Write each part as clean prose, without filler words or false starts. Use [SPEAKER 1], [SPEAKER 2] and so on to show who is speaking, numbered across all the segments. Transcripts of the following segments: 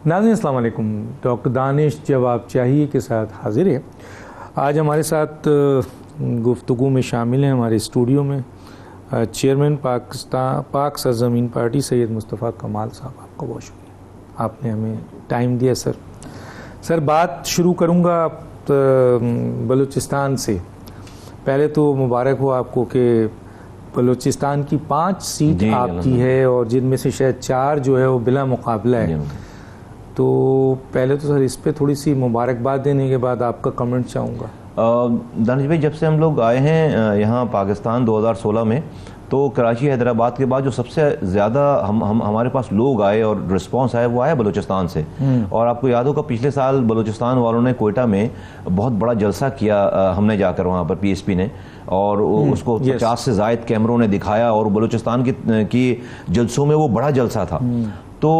[SPEAKER 1] ناظرین السلام علیکم. ڈاکٹر دانش جواب چاہیے کے ساتھ حاضر ہے. آج ہمارے ساتھ گفتگو میں شامل ہیں ہمارے اسٹوڈیو میں چیئرمین پاک سرزمین پارٹی سید مصطفیٰ کمال صاحب. آپ کا بہت شکریہ, آپ نے ہمیں ٹائم دیا. سر بات شروع کروں گا بلوچستان سے. پہلے تو مبارک ہو آپ کو کہ بلوچستان کی 5 سیٹ آپ کی ہے اور جن میں سے شاید 4 جو ہے وہ بلا مقابلہ ہے. تو پہلے تو سر اس پہ تھوڑی سی مبارکباد دینے کے بعد آپ کا کمنٹ چاہوں گا.
[SPEAKER 2] دانش بھائی, جب سے ہم لوگ آئے ہیں یہاں پاکستان 2016 میں, تو کراچی حیدرآباد کے بعد جو سب سے زیادہ ہمارے پاس لوگ آئے اور رسپانس آئے وہ آیا بلوچستان سے. اور آپ کو یاد ہوگا پچھلے سال بلوچستان والوں نے کوئٹہ میں بہت بڑا جلسہ کیا ہم نے جا کر وہاں پر پی ایس پی نے, اور اس کو 50 سے زائد کیمروں نے دکھایا اور بلوچستان کی جلسوں میں وہ بڑا جلسہ تھا. تو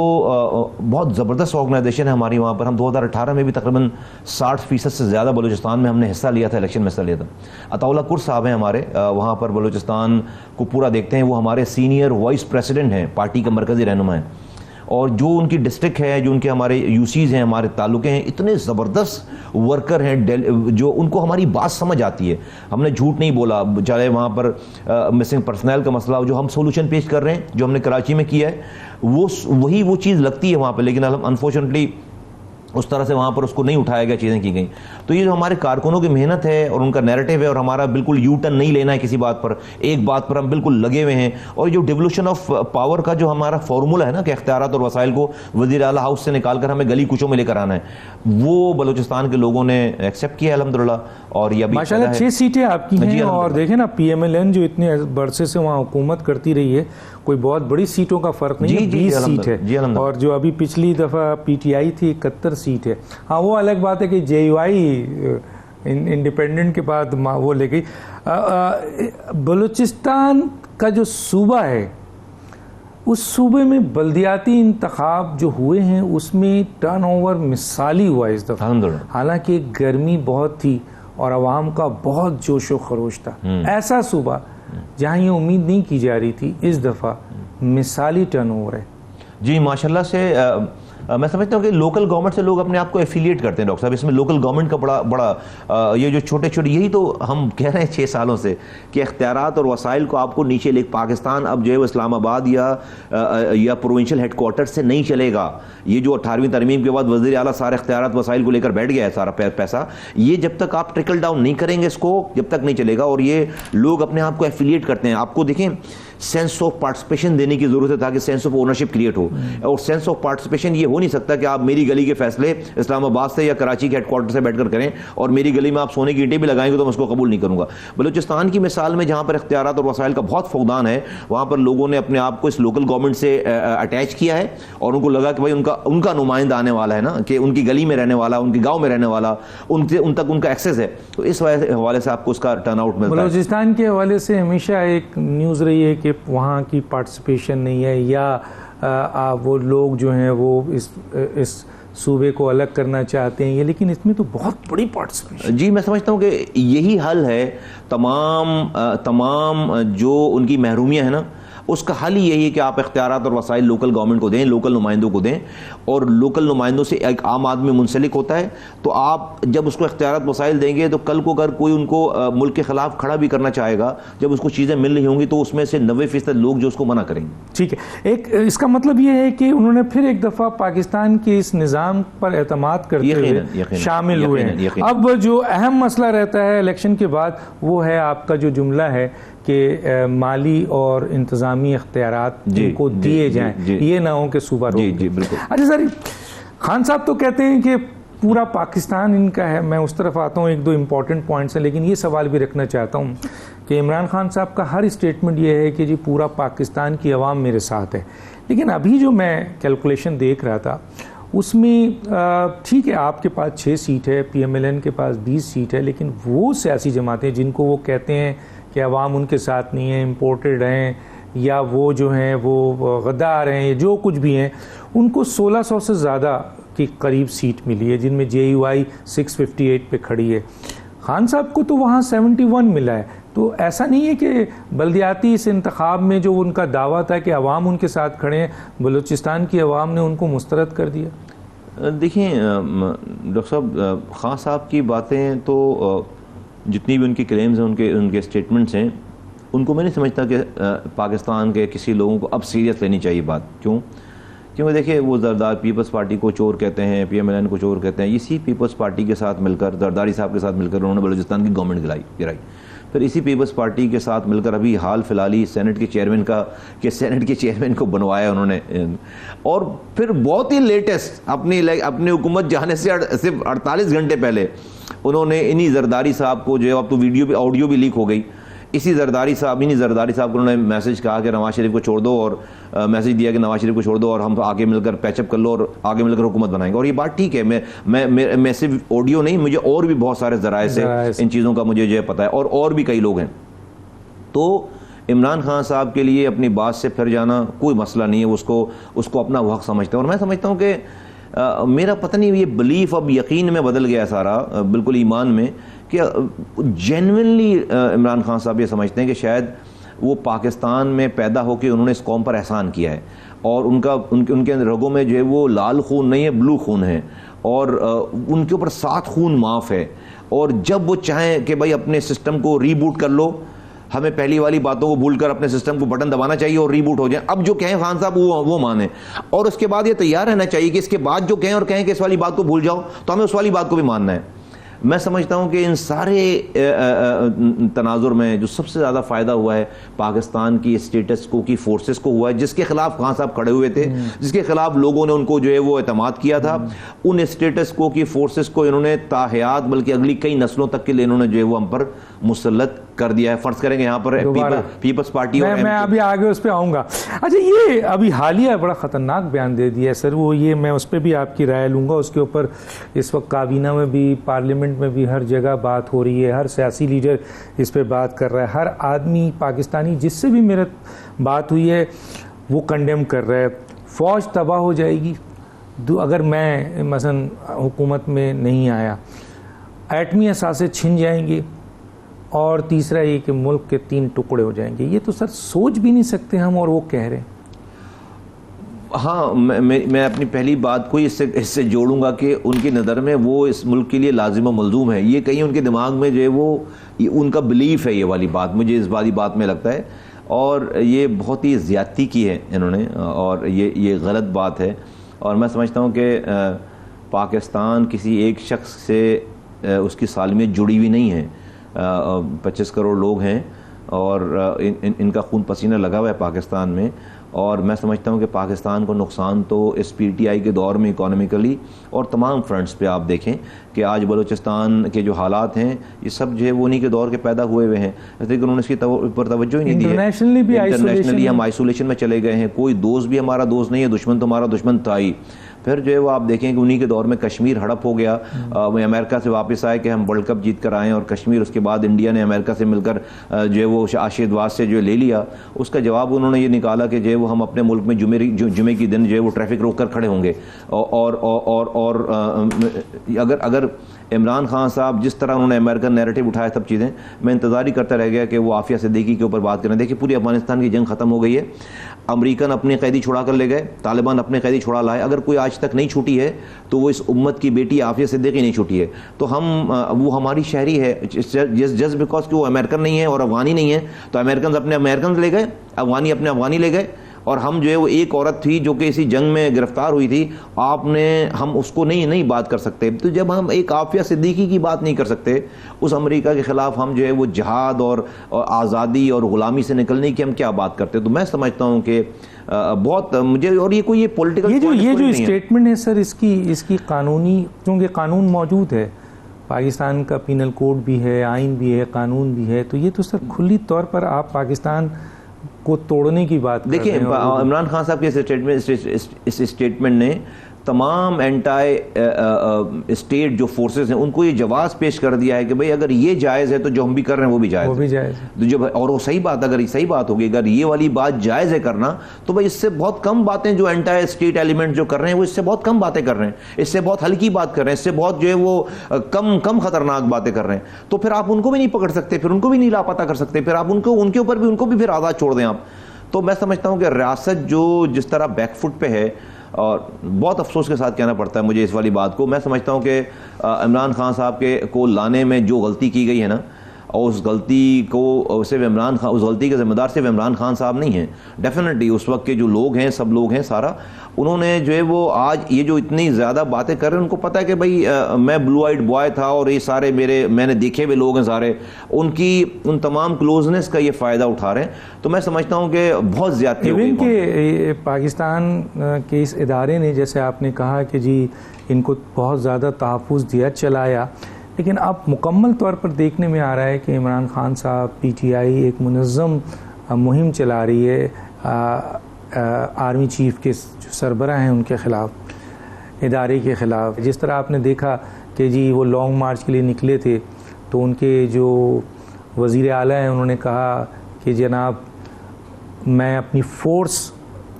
[SPEAKER 2] بہت زبردست آرگنائزیشن ہے ہماری وہاں پر. ہم 2018 میں بھی تقریباً 60% سے زیادہ بلوچستان میں ہم نے حصہ لیا تھا, الیکشن میں حصہ لیا تھا. عطاءاللہ کر صاحب ہیں ہمارے وہاں پر بلوچستان کو پورا دیکھتے ہیں, وہ ہمارے سینئر وائس پریسیڈنٹ ہیں, پارٹی کا مرکزی رہنما ہیں. اور جو ان کی ڈسٹرکٹ ہے, جو ان کے ہمارے یو سیز ہیں, ہمارے تعلقے ہیں, اتنے زبردست ورکر ہیں جو ان کو ہماری بات سمجھ آتی ہے. ہم نے جھوٹ نہیں بولا, چاہے وہاں پر مسنگ پرسنل کا مسئلہ جو ہم سولوشن پیش کر رہے ہیں, جو ہم نے کراچی میں کیا ہے, وہ چیز لگتی ہے وہاں پہ, لیکن انفارچونیٹلی اس طرح سے وہاں پر اس کو نہیں اٹھایا گیا, چیزیں کی گئیں. تو یہ جو ہمارے کارکنوں کی محنت ہے اور ان کا نیریٹو ہے, اور ہمارا بالکل یو ٹرن نہیں لینا ہے کسی بات پر, ایک بات پر ہم بالکل لگے ہوئے ہیں. اور جو ڈیولوشن آف پاور کا جو ہمارا فارمولہ ہے نا, کہ اختیارات اور وسائل کو وزیر اعلیٰ ہاؤس سے نکال کر ہمیں گلی کوچوں میں لے کر آنا ہے, وہ بلوچستان کے لوگوں نے ایکسیپٹ کیا الحمدللہ. اور یہ ابھی
[SPEAKER 1] ماشاءاللہ 6 سیٹیں آپ کی ہیں. اور دیکھیں نا پی ایم ایل این جو اتنے برسے سے وہاں حکومت کرتی رہی ہے, کوئی بہت بڑی سیٹوں کا فرق نہیں ہے, 20 سیٹ ہے. اور جو ابھی پچھلی دفعہ پی ٹی آئی تھی 71 سیٹ ہے. ہاں وہ الگ بات ہے کہ جے یو آئی انڈیپینڈنٹ کے بعد وہ لے گئی. بلوچستان کا جو صوبہ ہے, اس صوبے میں بلدیاتی انتخاب جو ہوئے ہیں اس میں ٹرن اوور مثالی ہوا اس دفعہ. حالانکہ گرمی بہت تھی اور عوام کا بہت جوش و خروش تھا. ایسا صوبہ جہاں یہ امید نہیں کی جا رہی تھی, اس دفعہ مثالی ٹرن اوور ہے.
[SPEAKER 2] جی ماشاءاللہ سے میں سمجھتا ہوں کہ لوکل گورنمنٹ سے لوگ اپنے آپ کو ایفیلیٹ کرتے ہیں ڈاکٹر صاحب. اس میں لوکل گورنمنٹ کا بڑا یہ جو چھوٹے یہی تو ہم کہہ رہے ہیں 6 سالوں سے کہ اختیارات اور وسائل کو آپ کو نیچے لے. پاکستان اب جو ہے وہ اسلام آباد یا پروونشل ہیڈ کوارٹر سے نہیں چلے گا. یہ جو 18ویں ترمیم کے بعد وزیر اعلیٰ سارے اختیارات وسائل کو لے کر بیٹھ گیا ہے, سارا پیسہ, یہ جب تک آپ ٹرکل ڈاؤن نہیں کریں گے اس کو, جب تک نہیں چلے گا. اور یہ لوگ اپنے آپ کو ایفیلیٹ کرتے ہیں. آپ کو دیکھیں سینس آف پارٹیسپیشن دینے کی ضرورت ہے تاکہ سینس آف اونرشپ کریٹ ہو. اور سینس آف پارٹیسپیشن یہ ہو نہیں سکتا کہ آپ میری گلی کے فیصلے اسلام آباد سے یا کراچی کے ہیڈ کوارٹر سے بیٹھ کر کریں, اور میری گلی میں آپ سونے کی اینٹیں بھی لگائیں گے تو میں اس کو قبول نہیں کروں گا. بلوچستان کی مثال میں جہاں پر اختیارات اور وسائل کا بہت فقدان ہے, وہاں پر لوگوں نے اپنے آپ کو اس لوکل گورنمنٹ سے اٹیچ کیا ہے, اور ان کو لگا کہ بھائی ان کا نمائندہ آنے والا ہے نا, کہ ان کی گلی میں رہنے والا, ان کے گاؤں میں رہنے والا, ان تک ان کا ایکسیس ہے. تو اس حوالے سے آپ کو اس کا ٹرن آؤٹ ملتا ہے.
[SPEAKER 1] بلوچستان کے حوالے سے ہمیشہ ایک نیوز رہی ہے کہ وہاں کی پارٹیسپیشن نہیں ہے, یا وہ لوگ جو ہیں وہ اس صوبے کو الگ کرنا چاہتے ہیں, لیکن اس میں تو بہت بڑی پارٹیسپیشن.
[SPEAKER 2] جی میں سمجھتا ہوں کہ یہی حل ہے تمام جو ان کی محرومیاں ہیں نا, اس کا حل یہی ہے کہ آپ اختیارات اور وسائل لوکل گورنمنٹ کو دیں, لوکل نمائندوں کو دیں, اور لوکل نمائندوں سے ایک عام آدمی منسلک ہوتا ہے. تو آپ جب اس کو اختیارات وسائل دیں گے تو کل کو اگر کوئی ان کو ملک کے خلاف کھڑا بھی کرنا چاہے گا, جب اس کو چیزیں مل رہی ہوں گی تو اس میں سے 90% لوگ جو اس کو منع کریں گے.
[SPEAKER 1] ٹھیک ہے. ایک اس کا مطلب یہ ہے کہ انہوں نے پھر ایک دفعہ پاکستان کے اس نظام پر اعتماد کرتے ہوئے شامل ہوئے ہیں. اب جو اہم مسئلہ رہتا ہے الیکشن کے بعد وہ ہے آپ کا جو جملہ ہے کہ مالی اور انتظامی اختیارات ان کو دیے جائیں, یہ نہ ہو کہ صوبہ روک دیں. اچھا سر, خان صاحب تو کہتے ہیں کہ پورا پاکستان ان کا ہے. میں اس طرف آتا ہوں, 1-2 امپورٹنٹ پوائنٹس ہیں, لیکن یہ سوال بھی رکھنا چاہتا ہوں کہ عمران خان صاحب کا ہر اسٹیٹمنٹ یہ ہے کہ جی پورا پاکستان کی عوام میرے ساتھ ہے. لیکن ابھی جو میں کیلکولیشن دیکھ رہا تھا اس میں ٹھیک ہے آپ کے پاس 6 سیٹ ہے, پی ایم ایل این کے پاس 20 سیٹ ہے, لیکن وہ سیاسی جماعتیں جن کو وہ کہتے ہیں کہ عوام ان کے ساتھ نہیں ہے, امپورٹڈ ہیں, یا وہ جو ہیں وہ غدار ہیں, جو کچھ بھی ہیں, ان کو 1600 سے زیادہ کی قریب سیٹ ملی ہے, جن میں جے یو آئی 658 پہ کھڑی ہے. خان صاحب کو تو وہاں 71 ملا ہے. تو ایسا نہیں ہے کہ بلدیاتی اس انتخاب میں جو ان کا دعویٰ تھا کہ عوام ان کے ساتھ کھڑے ہیں, بلوچستان کی عوام نے ان کو مسترد کر دیا؟
[SPEAKER 2] دیکھیں ڈاکٹر صاحب، خان صاحب کی باتیں تو جتنی بھی ان کی کلیمز ہیں، ان کے اسٹیٹمنٹس ہیں، ان کو میں نہیں سمجھتا کہ پاکستان کے کسی لوگوں کو اب سیریس لینی چاہیے بات. کیونکہ دیکھیں وہ زرداری پیپلز پارٹی کو چور کہتے ہیں، پی ایم ایل این کو چور کہتے ہیں. اسی پیپلز پارٹی کے ساتھ مل کر، زرداری صاحب کے ساتھ مل کر انہوں نے بلوچستان کی گورنمنٹ گرائی. پھر اسی پیپلز پارٹی کے ساتھ مل کر ابھی حال فی الحال ہی سینٹ کے چیئرمین کو بنوایا انہوں نے. اور پھر بہت ہی لیٹسٹ اپنی حکومت جانے سے صرف 48 گھنٹے پہلے انہوں نے انہی زرداری صاحب کو جو ہے، اب تو ویڈیو بھی آڈیو بھی لیک ہو گئی، انہی زرداری صاحب کو انہوں نے میسج کہا کہ نواز شریف کو چھوڑ دو، اور میسج دیا کہ نواز شریف کو چھوڑ دو اور ہم آگے مل کر پیچ اپ کر لو اور آگے مل کر حکومت بنائیں گے. اور یہ بات ٹھیک ہے، میں صرف آڈیو نہیں، مجھے اور بھی بہت سارے ذرائع سے ان چیزوں کا مجھے جو ہے پتہ ہے، اور بھی کئی لوگ ہیں. تو عمران خان صاحب کے لیے اپنی بات سے پھر جانا کوئی مسئلہ نہیں ہے، اس کو اپنا حق سمجھتے ہیں. اور میں سمجھتا ہوں کہ میرا پتہ نہیں، یہ بلیف اب یقین میں بدل گیا سارا، بالکل ایمان میں، کہ جینوئنلی عمران خان صاحب یہ سمجھتے ہیں کہ شاید وہ پاکستان میں پیدا ہو کے انہوں نے اس قوم پر احسان کیا ہے، اور ان کے رگوں میں جو ہے وہ لال خون نہیں ہے، بلو خون ہے، اور ان کے اوپر 7 خون معاف ہے. اور جب وہ چاہیں کہ بھائی اپنے سسٹم کو ری بوٹ کر لو، ہمیں پہلی والی باتوں کو بھول کر اپنے سسٹم کو بٹن دبانا چاہیے اور ری بوٹ ہو جائیں. اب جو کہیں خان صاحب وہ مانیں، اور اس کے بعد یہ تیار رہنا چاہیے کہ اس کے بعد جو کہیں اور کہیں کہ اس والی بات کو بھول جاؤ، تو ہمیں اس والی بات کو بھی ماننا ہے. میں سمجھتا ہوں کہ ان سارے تناظر میں جو سب سے زیادہ فائدہ ہوا ہے پاکستان کی اسٹیٹس کو کی فورسز کو ہوا ہے، جس کے خلاف خان صاحب کھڑے ہوئے تھے، جس کے خلاف لوگوں نے ان کو جو ہے وہ اعتماد کیا تھا، ان اسٹیٹس کو کی فورسز کو انہوں نے تاحیات بلکہ اگلی کئی نسلوں تک کے لیے انہوں نے جو ہے وہ ہم پر مسلط کر دیا ہے. فرض کریں گے یہاں پر پیپلز پارٹی، اور
[SPEAKER 1] میں ابھی آگے اس پہ آؤں گا. اچھا، یہ ابھی حالیہ بڑا خطرناک بیان دے دیا ہے سر، وہ یہ میں اس پہ بھی آپ کی رائے لوں گا. اس کے اوپر اس وقت کابینہ میں بھی، پارلیمنٹ میں بھی ہر جگہ بات ہو رہی ہے، ہر سیاسی لیڈر اس پہ بات کر رہا ہے، ہر آدمی پاکستانی جس سے بھی میرے بات ہوئی ہے وہ کنڈیم کر رہا ہے. فوج تباہ ہو جائے گی اگر میں مثلا حکومت میں نہیں آیا، ایٹمی اثاثے چھن جائیں گے، اور تیسرا یہ کہ ملک کے 3 ٹکڑے ہو جائیں گے. یہ تو سر سوچ بھی نہیں سکتے ہم، اور وہ کہہ رہے ہیں.
[SPEAKER 2] ہاں، میں اپنی پہلی بات کو اس سے جوڑوں گا کہ ان کی نظر میں وہ اس ملک کے لیے لازم و ملزوم ہے. یہ کہیں ان کے دماغ میں جو ہے وہ ان کا بلیف ہے، یہ والی بات مجھے اس والی بات میں لگتا ہے. اور یہ بہت ہی زیادتی کی ہے انہوں نے، اور یہ غلط بات ہے. اور میں سمجھتا ہوں کہ پاکستان کسی ایک شخص سے اس کی سالمیت جڑی ہوئی نہیں ہے. 25 کروڑ لوگ ہیں، اور ان کا خون پسینہ لگا ہوا ہے پاکستان میں. اور میں سمجھتا ہوں کہ پاکستان کو نقصان تو اس پی ٹی آئی کے دور میں اکانومیکلی اور تمام فرنٹس پہ آپ دیکھیں کہ آج بلوچستان کے جو حالات ہیں یہ سب جو ہے وہ انہی کے دور کے پیدا ہوئے ہوئے ہیں، لیکن انہوں نے اس کی پر توجہ ہی نہیں دی ہے. انٹرنیشنلی ہم آئسولیشن میں چلے گئے ہیں، کوئی دوست بھی ہمارا دوست نہیں ہے، دشمن تو ہمارا دشمن تھا ہی. پھر جو ہے وہ آپ دیکھیں کہ انہی کے دور میں کشمیر ہڑپ ہو گیا. وہ امریکہ سے واپس آئے کہ ہم ورلڈ کپ جیت کر آئیں، اور کشمیر اس کے بعد انڈیا نے امریکہ سے مل کر جو ہے وہ آشیرواد سے جو لے لیا. اس کا جواب انہوں نے یہ نکالا کہ جو ہے وہ ہم اپنے ملک میں جمعے کی دن جو ہے وہ ٹریفک روک کر کھڑے ہوں گے. اور اگر عمران خان صاحب جس طرح انہوں نے امریکن نیریٹو اٹھایا سب چیزیں، میں انتظار ہی کرتا رہ گیا کہ وہ عافیہ صدیقی کے اوپر بات کریں. دیکھیے پوری افغانستان کی جنگ ختم ہو گئی ہے، امریکن اپنے قیدی چھڑا کر لے گئے، طالبان اپنے قیدی چھڑا لائے. اگر کوئی آج تک نہیں چھوٹی ہے تو وہ اس امت کی بیٹی عافیہ صدیقی نہیں چھوٹی ہے. تو وہ ہماری شہری ہے، جسٹ بیکاز کہ وہ امریکن نہیں ہے اور افغانی نہیں ہے، تو امریکنز اپنے امریکنز لے گئے، افغانی اپنے افغانی لے گئے. اور ہم جو ہے وہ ایک عورت تھی جو کہ اسی جنگ میں گرفتار ہوئی تھی، ہم اس کو نہیں بات کر سکتے. تو جب ہم ایک عافیہ صدیقی کی بات نہیں کر سکتے، اس امریکہ کے خلاف ہم جو ہے وہ جہاد اور آزادی اور غلامی سے نکلنے کی ہم کیا بات کرتے. تو میں سمجھتا ہوں کہ بہت مجھے، اور یہ کوئی پولیٹیکل
[SPEAKER 1] یہ جو اسٹیٹمنٹ ہے سر، اس کی قانونی، کیونکہ قانون موجود ہے، پاکستان کا پینل کوڈ بھی ہے، آئین بھی ہے، قانون بھی ہے، تو یہ تو سر کھلی طور پر آپ پاکستان کو توڑنے کی بات کر رہے ہیں.
[SPEAKER 2] دیکھیں عمران خان صاحب کے اس اسٹیٹمنٹ نے تمام اینٹائی اسٹیٹ جو فورسز ہیں ان کو یہ جواز پیش کر دیا ہے کہ بھئی اگر یہ جائز ہے تو جو ہم بھی کر رہے ہیں وہ بھی جائز ہے. اور وہ صحیح بات، اگر صحیح بات ہوگی، اگر یہ والی بات جائز ہے کرنا، تو بھئی اس سے بہت کم باتیں جو اینٹائی اسٹیٹ ایلیمنٹ جو کر رہے ہیں وہ اس سے بہت کم باتیں کر رہے ہیں، اس سے بہت ہلکی بات کر رہے ہیں، اس سے بہت جو ہے وہ کم خطرناک باتیں کر رہے ہیں. تو پھر آپ ان کو بھی نہیں پکڑ سکتے، پھر ان کو بھی نہیں لاپتہ کر سکتے، پھر آپ ان کے اوپر بھی ان کو بھی پھر آزاد چھوڑ دیں آپ. تو میں سمجھتا ہوں کہ ریاست جو جس طرح بیک فٹ پہ ہے، اور بہت افسوس کے ساتھ کہنا پڑتا ہے مجھے اس والی بات کو. میں سمجھتا ہوں کہ عمران خان صاحب کو لانے میں جو غلطی کی گئی ہے نا, اور اس غلطی کو صرف عمران خان, اس غلطی کے ذمہ دار صرف عمران خان صاحب نہیں ہیں. ڈیفینیٹلی اس وقت کے جو لوگ ہیں, سب لوگ ہیں سارا, انہوں نے جو ہے وہ آج یہ جو اتنی زیادہ باتیں کر رہے ہیں, ان کو پتہ ہے کہ بھائی میں بلو آئیڈ بوائے تھا اور یہ سارے میں نے دیکھے ہوئے لوگ ہیں سارے, ان تمام کلوزنس کا یہ فائدہ اٹھا رہے ہیں. تو میں سمجھتا ہوں کہ بہت زیادتی ہو گئی
[SPEAKER 1] کہ پاکستان کے اس ادارے نے, جیسے آپ نے کہا کہ جی ان کو بہت زیادہ تحفظ دیا, چلایا, لیکن اب مکمل طور پر دیکھنے میں آ رہا ہے کہ عمران خان صاحب پی ٹی آئی ایک منظم مہم چلا رہی ہے آرمی چیف کے جو سربراہ ہیں ان کے خلاف, ادارے کے خلاف. جس طرح آپ نے دیکھا کہ جی وہ لانگ مارچ کے لیے نکلے تھے تو ان کے جو وزیر اعلیٰ ہیں انہوں نے کہا کہ جناب میں اپنی فورس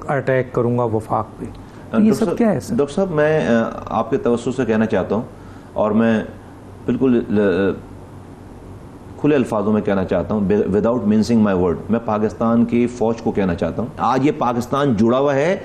[SPEAKER 1] اٹیک کروں گا وفاق پہ. یہ سب کیا ہے سر؟
[SPEAKER 2] ڈاکٹر صاحب میں آپ کے توسط سے کہنا چاہتا ہوں, اور میں بالکل کھلے الفاظوں میں کہنا چاہتا ہوں, وداؤٹ مینسنگ مائی ورڈ, میں پاکستان کی فوج کو کہنا چاہتا ہوں. آج یہ پاکستان جڑا ہوا ہے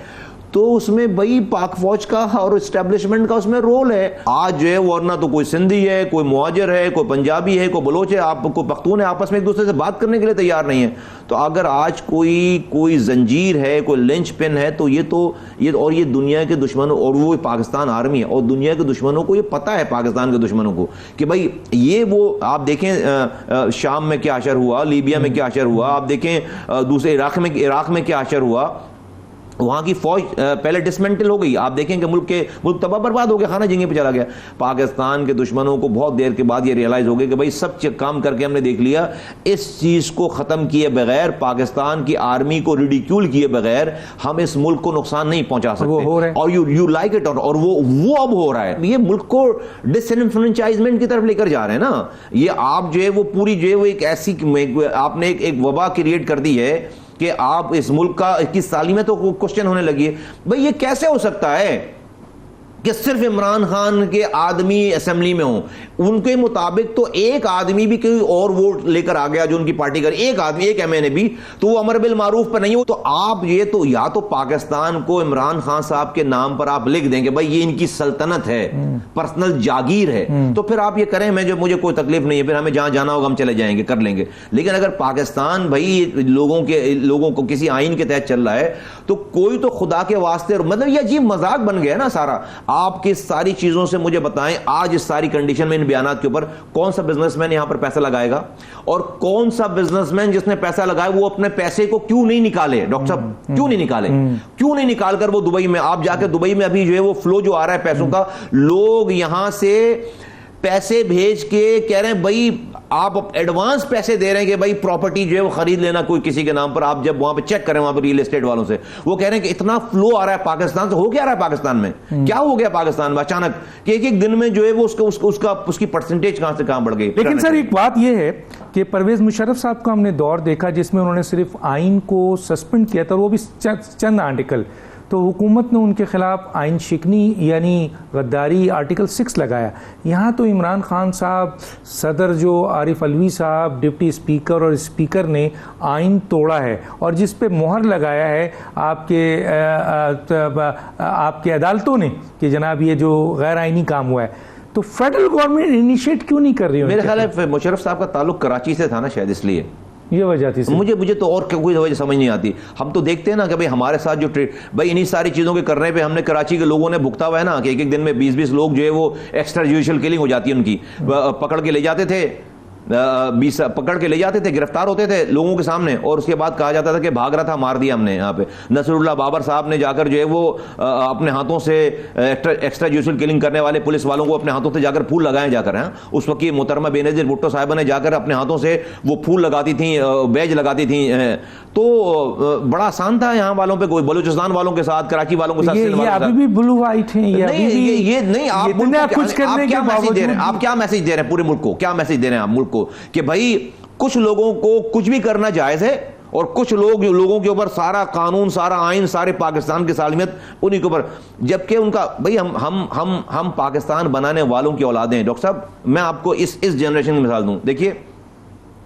[SPEAKER 2] تو اس میں بھائی پاک فوج کا اور اسٹیبلشمنٹ کا اس میں رول ہے. آج جو ہے ورنہ تو کوئی سندھی ہے, کوئی مہاجر ہے, کوئی پنجابی ہے, کوئی بلوچ ہے, آپ کوئی پختون ہے, آپس میں ایک دوسرے سے بات کرنے کے لیے تیار نہیں ہے. تو اگر آج کوئی زنجیر ہے, کوئی لنچ پن ہے, تو یہ دنیا کے دشمنوں, اور وہ پاکستان آرمی ہے, اور دنیا کے دشمنوں کو یہ پتہ ہے, پاکستان کے دشمنوں کو, کہ بھائی یہ وہ آپ دیکھیں شام میں کیا اشر ہوا, لیبیا میں کیا اشر ہوا, آپ دیکھیں دوسرے عراق میں کیا اشر ہوا. وہاں کی فوج پہلے ڈسمنٹل ہو گئی, آپ دیکھیں کہ ملک تباہ برباد ہو گیا, خانہ جنگی پہ چلا گیا. پاکستان کے دشمنوں کو بہت دیر کے بعد یہ ریئلائز ہو گیا کہ بھائی سب کام کر کے ہم نے دیکھ لیا, اس چیز کو ختم کیے بغیر, پاکستان کی آرمی کو ریڈیکیول کیے بغیر ہم اس ملک کو نقصان نہیں پہنچا سکتے. اور یو لائک اٹ, اور وہ اب ہو رہا ہے. یہ ملک کو ڈس انفرنچائزمنٹ کی طرف لے کر جا رہے ہیں نا. یہ آپ جو ہے وہ پوری جو ہے وہ ایک ایسی آپ نے ایک وبا کریٹ کر دی ہے کہ آپ اس ملک کی سالمیت تو کوشچن ہونے لگی ہے. بھئی یہ کیسے ہو سکتا ہے کہ صرف عمران خان کے آدمی اسمبلی میں ہوں, ان کے مطابق تو ایک آدمی بھی کوئی اور ووٹ لے کر آ گیا جو ان کی پارٹی کر, ایک آدمی, ایک ایم این اے بھی, تو وہ امر بالمعروف پر نہیں ہو. تو آپ یہ تو یا تو پاکستان کو عمران خان صاحب کے نام پر آپ لکھ دیں کہ بھائی یہ ان کی سلطنت ہے, پرسنل جاگیر ہے, تو پھر آپ یہ کریں, مجھے کوئی تکلیف نہیں ہے, پھر ہمیں جہاں جانا ہوگا ہم چلے جائیں گے, کر لیں گے. لیکن اگر پاکستان بھائی لوگوں کو کسی آئین کے تحت چل رہا ہے, تو کوئی تو خدا کے واسطے, مطلب یہ عجیب مذاق بن گیا نا سارا. آپ کی ساری چیزوں سے مجھے بتائیں, آج اس ساری کنڈیشن میں ان بیانات کے اوپر کون سا بزنس مین یہاں پر پیسہ لگائے گا, اور کون سا بزنس مین جس نے پیسہ لگایا وہ اپنے پیسے کو کیوں نہیں نکالے؟ ڈاکٹر صاحب کیوں نہیں نکالے, کیوں نہیں نکال کر وہ دبئی میں, آپ جا کے دبئی میں ابھی جو ہے وہ فلو جو آ رہا ہے پیسوں کا, لوگ یہاں سے پیسے بھیج کے کہہ رہے ہیں بھائی آپ ایڈوانس پیسے دے رہے ہیں کہ بھائی پراپرٹی جو ہے وہ خرید لینا کوئی کسی کے نام پر. آپ جب وہاں پہ چیک کریں وہاں پہ ریل اسٹیٹ والوں سے, وہ کہہ رہے ہیں کہ اتنا فلو آ رہا ہے پاکستان سے. ہو کیا رہا ہے پاکستان میں, کیا ہو گیا پاکستان میں اچانک کہ ایک دن میں جو ہے وہ اس کی پرسنٹیج کہاں سے کہاں بڑھ گئی.
[SPEAKER 1] لیکن سر ایک بات یہ ہے کہ پرویز مشرف صاحب کا ہم نے دور دیکھا جس میں انہوں نے صرف آئین کو سسپینڈ کیا تھا, وہ بھی چند آرٹیکل, تو حکومت نے ان کے خلاف آئین شکنی یعنی غداری آرٹیکل 6 لگایا. یہاں تو عمران خان صاحب, صدر جو عارف علوی صاحب, ڈپٹی اسپیکر اور اسپیکر نے آئین توڑا ہے, اور جس پہ مہر لگایا ہے آپ کے عدالتوں نے کہ جناب یہ جو غیر آئینی کام ہوا ہے. تو فیڈرل گورنمنٹ انیشیٹ کیوں نہیں کر رہی ہے؟
[SPEAKER 2] میرے خیال ہے مشرف صاحب کا تعلق کراچی سے تھا نا شاید, اس لیے
[SPEAKER 1] یہ وجہ تھی.
[SPEAKER 2] مجھے تو اور کوئی وجہ سمجھ نہیں آتی. ہم تو دیکھتے ہیں نا کہ بھائی ہمارے ساتھ جو بھائی انہی ساری چیزوں کے کرنے پہ ہم نے کراچی کے لوگوں نے بھگتا ہوا ہے نا, کہ ایک دن میں 20 لوگ جو ہے وہ ایکسٹرا جوڈیشل کلنگ ہو جاتی ہے ان کی, پکڑ کے لے جاتے تھے, 20 پکڑ کے لے جاتے تھے, گرفتار ہوتے تھے لوگوں کے سامنے, اور اس کے بعد کہا جاتا تھا کہ بھاگ رہا تھا, مار دیا ہم نے. یہاں پہ نصر اللہ بابر صاحب نے جا کر جو ہے وہ اپنے ہاتھوں سے ایکسٹرا جوڈیشل کلنگ کرنے والے پولیس والوں کو اپنے ہاتھوں سے جا کر پھول لگائے جا کر. اس وقت یہ محترمہ بینظیر بھٹو صاحبہ نے جا کر اپنے ہاتھوں سے وہ پھول لگاتی تھیں, بیج لگاتی تھیں. تو بڑا آسان تھا یہاں والوں پہ, کوئی بلوچستان والوں کے ساتھ, کراچی والوں کے ساتھ.
[SPEAKER 1] یہ ابھی بھی بلو وائٹ ہیں,
[SPEAKER 2] یہ نہیں. آپ کیا میسج دے رہے ہیں, آپ کیا میسج دے رہے ہیں پورے ملک کو, کیا میسج دے رہے ہیں آپ ملک کو کہ بھائی کچھ لوگوں کو کچھ بھی کرنا جائز ہے, اور کچھ لوگوں کے اوپر سارا قانون, سارا آئین, سارے پاکستان کی سالمیت انہی کے اوپر, جبکہ ان کا بھائی ہم پاکستان بنانے والوں کی اولادیں ہیں. ڈاکٹر صاحب میں آپ کو اس جنریشن کی مثال دوں. دیکھیے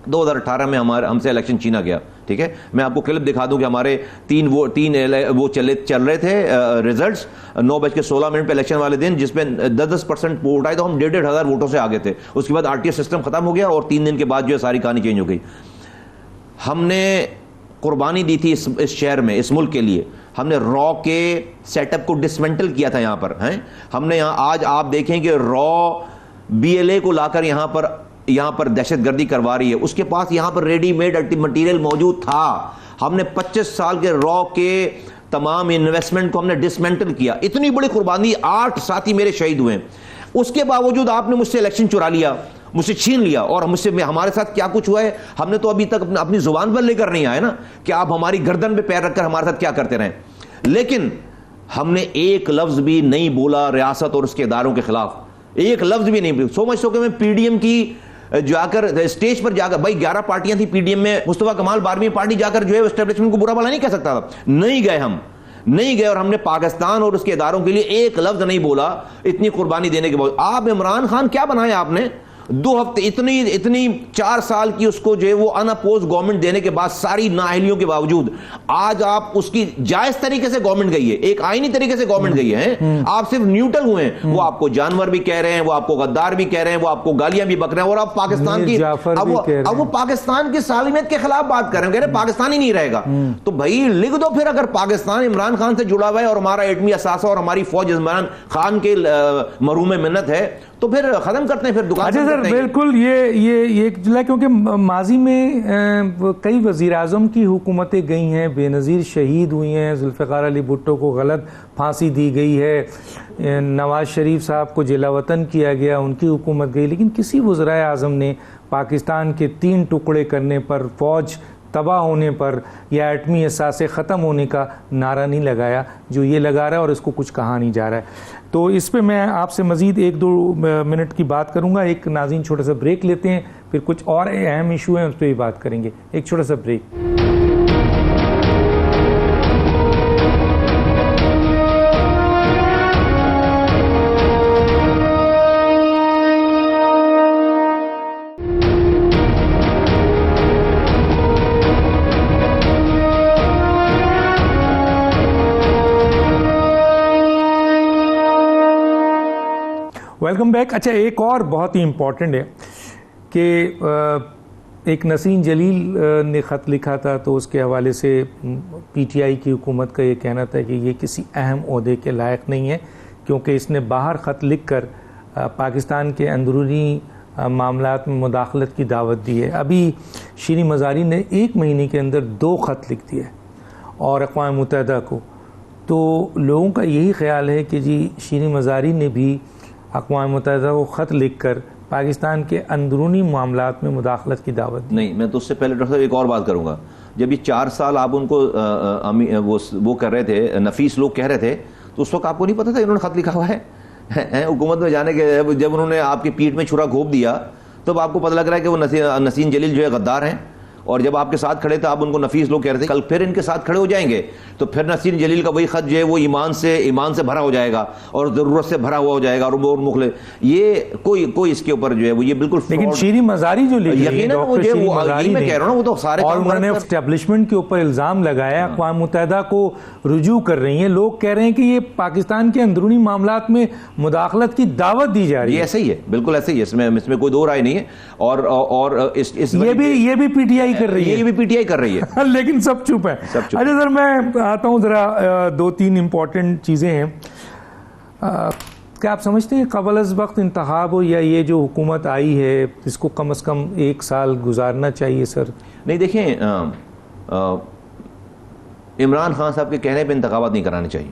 [SPEAKER 2] 2018 میں ہم سے الیکشن چھینا گیا, ٹھیک ہے. میں آپ کو کلپ دکھا دوں کہ ہمارے تین وہ چل رہے تھے ریزلٹس 9:16 پہ الیکشن والے دن, جس میں 10% ووٹ آئے تو ہم 1,500 ووٹوں سے آگے تھے. اس کے بعد RTS سسٹم ختم ہو گیا اور 3 دن کے بعد جو ہے ساری کہانی چینج ہو گئی. ہم نے قربانی دی تھی اس شہر میں, اس ملک کے لیے. ہم نے را کے سیٹ اپ کو ڈسمنٹل کیا تھا یہاں پر. ہم نے یہاں آج آپ دیکھیں کہ را BLA کو لا کر یہاں پر دہشت گردی کروا رہی ہے. اس کے پاس یہاں پر ریڈی میڈ مٹیریل موجود تھا. ہم نے 25 سال کے را کے تمام انویسٹمنٹ کو ہم نے ڈسمنٹل کیا. اتنی بڑی قربانی, 8 ساتھی میرے شہید ہوئے. اس کے باوجود آپ نے مجھ سے الیکشن چرا لیا, مجھ سے چھین لیا. اور ہمارے ساتھ کیا کچھ ہوا ہے ہم نے تو ابھی تک اپنی زبان پر لے کر نہیں آئے نا کہ آپ ہماری گردن پہ پیر رکھ کر ہمارے ساتھ کیا کرتے رہیں. لیکن ہم نے ایک لفظ بھی نہیں بولا ریاست اور اس کے اداروں کے خلاف, ایک لفظ بھی نہیں بولا. سو مچ سو کہ میں PDM کی جا کر اسٹیج پر جا کر, بھائی 11 پارٹیاں تھیں PDM میں, مصطفیٰ کمال 12ویں پارٹی جا کر جو ہے اسٹیبلشمنٹ کو برا بھلا نہیں کہہ سکتا تھا. نہیں گئے, ہم نہیں گئے, اور ہم نے پاکستان اور اس کے اداروں کے لیے ایک لفظ نہیں بولا اتنی قربانی دینے کے بعد. آپ عمران خان کیا بنایا آپ نے 2 ہفتے, اتنی 4 سال کی اس کو جو ہے وہ ان اپوز گورنمنٹ دینے کے بعد, ساری نااہلیوں کے باوجود آج آپ اس کی جائز طریقے سے گورنمنٹ گئی ہے, ایک آئینی طریقے سے گورنمنٹ گئی ہے. آپ صرف نیوٹرل ہوئے ہیں. وہ آپ کو جانور بھی کہہ رہے ہیں, وہ آپ کو غدار بھی کہہ رہے ہیں, وہ آپ کو گالیاں بھی بک رہے ہیں, اور آپ پاکستان کی اب وہ پاکستان کی سالمیت کے خلاف بات کر رہے ہیں, کہہ رہے ہیں پاکستان ہی نہیں رہے گا. تو بھائی لکھ دو پھر, اگر پاکستان عمران خان سے جڑا ہوا ہے اور ہمارا ایٹمی اثاثہ اور ہماری فوج عمران خان کے محروم منت ہے, تو پھر ختم کرتے ہیں, پھر دکان.
[SPEAKER 1] اچھا سر, بالکل یہ کیونکہ ماضی میں کئی وزیر اعظم کی حکومتیں گئی ہیں, بے نظیر شہید ہوئی ہیں. ذوالفقار علی بھٹو کو غلط پھانسی دی گئی ہے, نواز شریف صاحب کو جلا وطن کیا گیا, ان کی حکومت گئی. لیکن کسی وزرائے اعظم نے پاکستان کے 3 ٹکڑے کرنے پر, فوج تباہ ہونے پر یا ایٹمی اثاثے ختم ہونے کا نعرہ نہیں لگایا جو یہ لگا رہا ہے, اور اس کو کچھ کہا نہیں جا رہا ہے. تو اس پہ میں آپ سے مزید 1-2 منٹ کی بات کروں گا. ایک ناظرین چھوٹا سا بریک لیتے ہیں, پھر کچھ اور اہم ایشو ہیں اس پہ بھی بات کریں گے. ایک چھوٹا سا بریک. Welcome back. اچھا, ایک اور بہت ہی امپورٹنٹ ہے کہ ایک نسیم جلیل نے خط لکھا تھا, تو اس کے حوالے سے PTI کی حکومت کا یہ کہنا تھا کہ یہ کسی اہم عہدے کے لائق نہیں ہے, کیونکہ اس نے باہر خط لکھ کر پاکستان کے اندرونی معاملات میں مداخلت کی دعوت دی ہے. ابھی شیریں مزاری نے 1 مہینے کے اندر 2 خط لکھ دیے اور اقوام متحدہ کو. تو لوگوں کا یہی خیال ہے کہ جی شیریں مزاری نے بھی اقوام متحدہ کو خط لکھ کر پاکستان کے اندرونی معاملات میں مداخلت کی دعوت دی.
[SPEAKER 2] نہیں, میں تو اس سے پہلے ڈاکٹر صاحب ایک اور بات کروں گا. جب یہ 4 سال آپ ان کو وہ کر رہے تھے, نفیس لوگ کہہ رہے تھے, تو اس وقت آپ کو نہیں پتا تھا انہوں نے خط لکھا ہوا ہے حکومت میں جانے کے. جب انہوں نے آپ کی پیٹھ میں چھرا گھونپ دیا تب آپ کو پتہ لگ رہا ہے کہ وہ نسیم جلیل جو ہے غدار ہیں, اور جب آپ کے ساتھ کھڑے تھے آپ ان کو نفیس لوگ کہہ رہے تھے. کل پھر ان کے ساتھ کھڑے ہو جائیں گے تو پھر نسیم جلیل کا وہی خط جو ہے وہ ایمان سے بھرا ہو جائے گا اور ضرورت سے بھرا ہوا ہو جائے گا, اور مخلص یہ کوئی اس کے اوپر جو ہے وہ یہ بالکل.
[SPEAKER 1] لیکن شیریں مزاری جو لکھی
[SPEAKER 2] یقیناً میں کہہ رہا ہوں وہ تو سارے,
[SPEAKER 1] اور انہوں نے اسٹیبلشمنٹ کے اوپر الزام لگایا, اقوام متحدہ کو رجوع کر رہی ہیں. لوگ کہہ رہے ہیں کہ یہ پاکستان کے اندرونی معاملات میں مداخلت کی دعوت دی جا رہی ہے.
[SPEAKER 2] یہ ایسا ہی ہے, بالکل ایسا ہی ہے, اس میں کوئی دو رائے نہیں ہے. اور
[SPEAKER 1] یہ بھی PTI کر رہی ہے,
[SPEAKER 2] یہ بھی PTI کر رہی ہے
[SPEAKER 1] لیکن سب چپ ہے. اچھا سر, میں آتا ہوں ذرا 2-3 امپورٹنٹ چیزیں ہیں. کیا آپ سمجھتے ہیں قبل از وقت انتخاب ہو, یا یہ جو حکومت آئی ہے اس کو کم از کم 1 سال گزارنا چاہیے سر؟
[SPEAKER 2] نہیں, دیکھیں عمران خان صاحب کے کہنے پہ انتخابات نہیں کرانے چاہیے.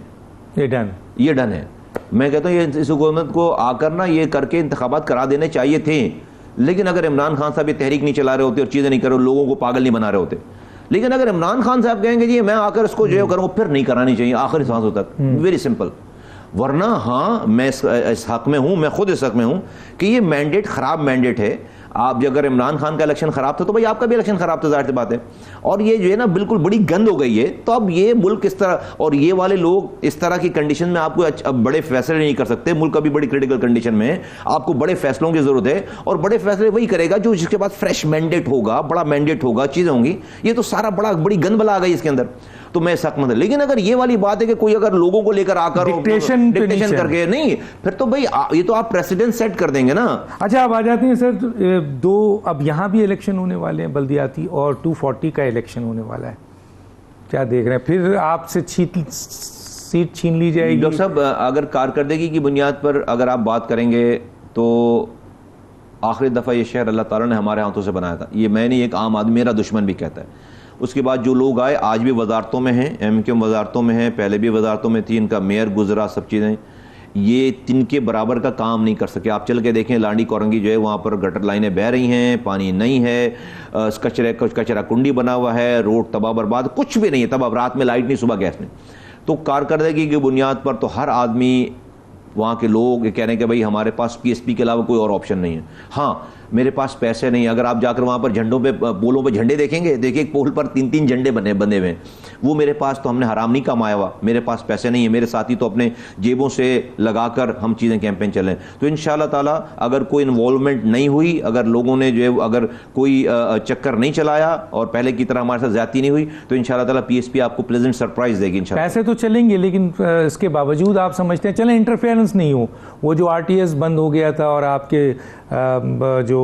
[SPEAKER 2] یہ ڈن ہے. میں کہتا ہوں اس حکومت کو آ کر نا یہ کر کے انتخابات کرا دینے چاہیے تھے. لیکن اگر عمران خان صاحب یہ تحریک نہیں چلا رہے ہوتے اور چیزیں نہیں کر رہے, لوگوں کو پاگل نہیں بنا رہے ہوتے. لیکن اگر عمران خان صاحب کہیں گے جی میں آ کر اس کو جو کروں, پھر نہیں کرانی چاہیے آخری سانسوں تک. Very simple. ورنہ ہاں میں اس حق میں ہوں, میں خود اس حق میں ہوں کہ یہ مینڈیٹ خراب مینڈیٹ ہے. آپ اگر عمران خان کا الیکشن خراب تھا تو بھائی آپ کا بھی الیکشن خراب تھا، ظاہر سی بات ہے. اور یہ جو ہے نا بالکل بڑی گند ہو گئی ہے. تو اب یہ ملک اس طرح، اور یہ والے لوگ اس طرح کی کنڈیشن میں آپ کو بڑے فیصلے نہیں کر سکتے. ملک ابھی بڑی کریٹیکل کنڈیشن میں ہے، آپ کو بڑے فیصلوں کی ضرورت ہے. اور بڑے فیصلے وہی کرے گا جو جس کے بعد فریش مینڈیٹ ہوگا، بڑا مینڈیٹ ہوگا، چیزیں ہوں گی. یہ تو سارا بڑی گند بلا آ گئی اس کے اندر. تو میں سخت مند. لیکن اگر یہ والی بات ہے کہ کوئی اگر لوگوں کو لے کر آ کر ڈکٹیشن کر کے نہیں، پھر تو بھائی یہ تو آپ پریسیڈنٹ سیٹ کر دیں گے نا.
[SPEAKER 1] اچھا اب آ جاتے ہیں سر دو، اب یہاں بھی الیکشن ہونے والے ہیں بلدیاتی، اور 240 کا الیکشن ہونے والا ہے. کیا دیکھ رہے ہیں؟ پھر آپ سے سیٹ چھین لی جائے گی؟
[SPEAKER 2] ڈاکٹر صاحب اگر کارکردگی کی بنیاد پر اگر آپ بات کریں گے تو آخری دفعہ یہ شہر اللہ تعالیٰ نے ہمارے ہاتھوں سے بنایا تھا. یہ میں نہیں، ایک عام آدمی، میرا دشمن بھی کہتا ہے. اس کے بعد جو لوگ آئے آج بھی وزارتوں میں ہیں، ایم کیو وزارتوں میں ہیں، پہلے بھی وزارتوں میں تھی، ان کا میئر گزرا، سب چیزیں، یہ تن کے برابر کا کام نہیں کر سکے. آپ چل کے دیکھیں لانڈی کورنگی جو ہے وہاں پر گٹر لائنیں بہہ رہی ہیں، پانی نہیں ہے، کچرا کنڈی بنا ہوا ہے، روڈ تباہ برباد، کچھ بھی نہیں ہے. تب اب رات میں لائٹ نہیں، صبح گیس نہیں. تو کارکردگی کی بنیاد پر تو ہر آدمی، وہاں کے لوگ یہ کہہ رہے ہیں کہ بھائی ہمارے پاس پی ایس پی کے علاوہ کوئی اور آپشن نہیں ہے. ہاں میرے پاس پیسے نہیں. اگر آپ جا کر وہاں پر جھنڈوں پہ، پولوں پہ جھنڈے دیکھیں گے، دیکھیں ایک پول پر 3 جھنڈے بنے ہوئے ہیں. وہ میرے پاس تو ہم نے حرام نہیں کمایا ہوا، میرے پاس پیسے نہیں ہیں. میرے ساتھی تو اپنے جیبوں سے لگا کر ہم چیزیں کیمپین چلیں. تو انشاءاللہ تعالیٰ اگر کوئی انوالومنٹ نہیں ہوئی، اگر لوگوں نے جو ہے اگر کوئی چکر نہیں چلایا اور پہلے کی طرح ہمارے ساتھ زیادتی نہیں ہوئی، تو انشاءاللہ تعالیٰ پی ایس پی آپ کو پلیزنٹ سرپرائز دے گی انشاءاللہ.
[SPEAKER 1] پیسے تو چلیں گے لیکن اس کے باوجود آپ سمجھتے ہیں چلیں انٹرفیئرنس نہیں ہو، وہ جو RTS بند ہو گیا تھا اور آپ کے جو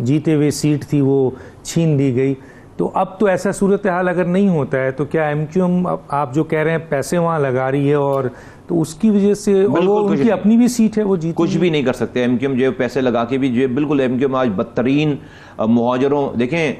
[SPEAKER 1] جیتے ہوئے سیٹ تھی وہ چھین لی گئی، تو اب تو ایسا صورتحال اگر نہیں ہوتا ہے تو کیا ایم کیو ایم، آپ جو کہہ رہے ہیں پیسے وہاں لگا رہی ہے، اور تو اس کی وجہ سے ان کی اپنی بھی سیٹ ہے وہ جیت
[SPEAKER 2] کچھ بھی نہیں کر سکتے. ایم کیو ایم جو پیسے لگا کے بھی جو بالکل ایم کیو ایم آج بدترین مہاجروں، دیکھیں